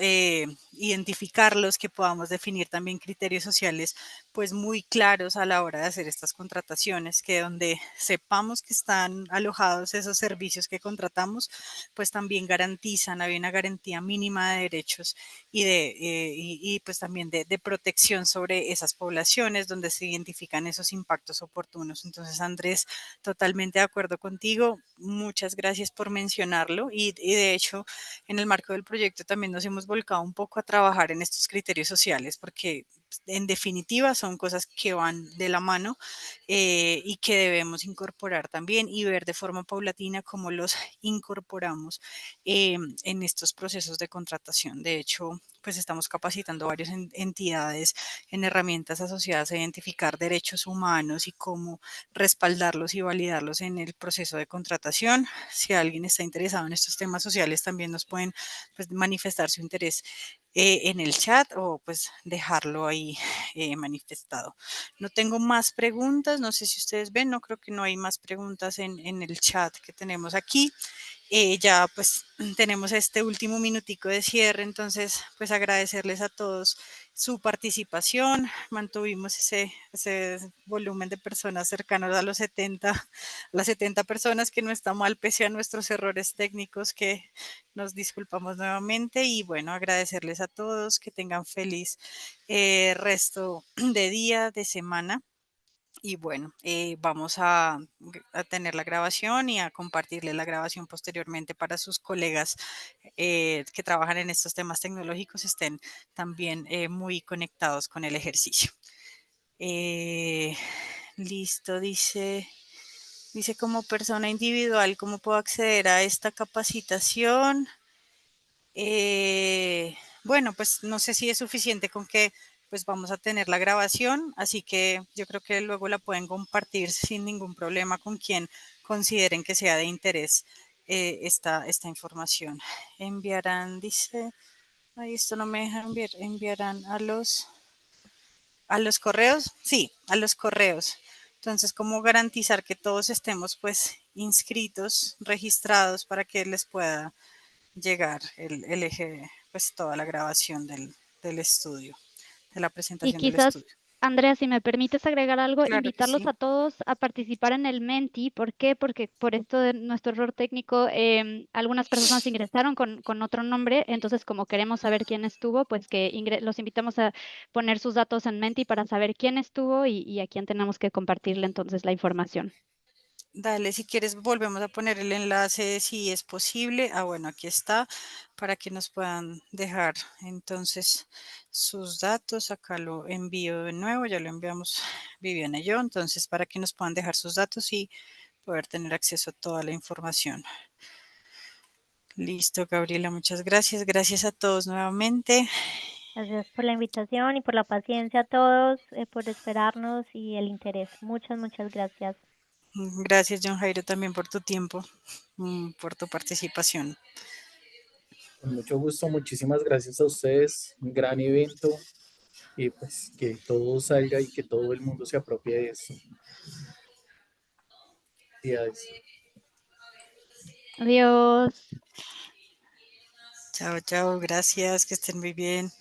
identificarlos, que podamos definir también criterios sociales pues muy claros a la hora de hacer estas contrataciones, que donde sepamos que están alojados esos servicios que contratamos, pues también garantizan, hay una garantía mínima de derechos y pues también de protección sobre esas poblaciones donde se identifican esos impactos oportunos. Entonces, Andrés, totalmente de acuerdo contigo. Muchas gracias por mencionarlo, y de hecho en el marco del proyecto también nos hemos volcado un poco a trabajar en estos criterios sociales, porque en definitiva son cosas que van de la mano y que debemos incorporar también y ver de forma paulatina cómo los incorporamos en estos procesos de contratación. De hecho, pues estamos capacitando varias entidades en herramientas asociadas a identificar derechos humanos y cómo respaldarlos y validarlos en el proceso de contratación. Si alguien está interesado en estos temas sociales, también nos pueden pues, manifestar su interés en el chat, o pues dejarlo ahí manifestado. No tengo más preguntas, no sé si ustedes ven, no creo que no hay más preguntas en el chat que tenemos aquí. Ya pues tenemos este último minutico de cierre, entonces pues agradecerles a todos su participación. Mantuvimos ese volumen de personas cercanos a los 70, las 70 personas, que no está mal pese a nuestros errores técnicos, que nos disculpamos nuevamente. Y bueno, agradecerles a todos, que tengan feliz resto de día, de semana. Y bueno, vamos a tener la grabación y a compartirle la grabación posteriormente para sus colegas que trabajan en estos temas tecnológicos, estén también muy conectados con el ejercicio. Eh, listo, dice como persona individual, ¿cómo puedo acceder a esta capacitación? Bueno, pues no sé si es suficiente con que pues vamos a tener la grabación, así que yo creo que luego la pueden compartir sin ningún problema con quien consideren que sea de interés esta información. Enviarán, dice, Ahí esto no me deja enviar, enviarán a los correos, sí, a los correos. Entonces, ¿cómo garantizar que todos estemos pues inscritos, registrados para que les pueda llegar el eje, pues toda la grabación del estudio, de la Y presentación del quizás, estudio? Andrea, si me permites agregar algo, Claro que invitarlos sí. a todos a participar en el Menti. ¿Por qué? Porque por esto de nuestro error técnico, algunas personas ingresaron con otro nombre, entonces como queremos saber quién estuvo, pues que los invitamos a poner sus datos en Menti para saber quién estuvo y a quién tenemos que compartirle entonces la información. Dale, si quieres, volvemos a poner el enlace si es posible. Ah, bueno, aquí está, para que nos puedan dejar entonces sus datos. Acá lo envío de nuevo, ya lo enviamos Viviana y yo, entonces para que nos puedan dejar sus datos y poder tener acceso a toda la información. Listo, Gabriela, muchas gracias. Gracias a todos nuevamente. Gracias por la invitación y por la paciencia a todos, por esperarnos y el interés. Muchas, muchas gracias. Gracias, John Jairo, también por tu tiempo, por tu participación. Con mucho gusto, muchísimas gracias a ustedes. Un gran evento y pues que todo salga y que todo el mundo se apropie de esto. Felicidades. Adiós. Chao, chao, gracias, que estén muy bien.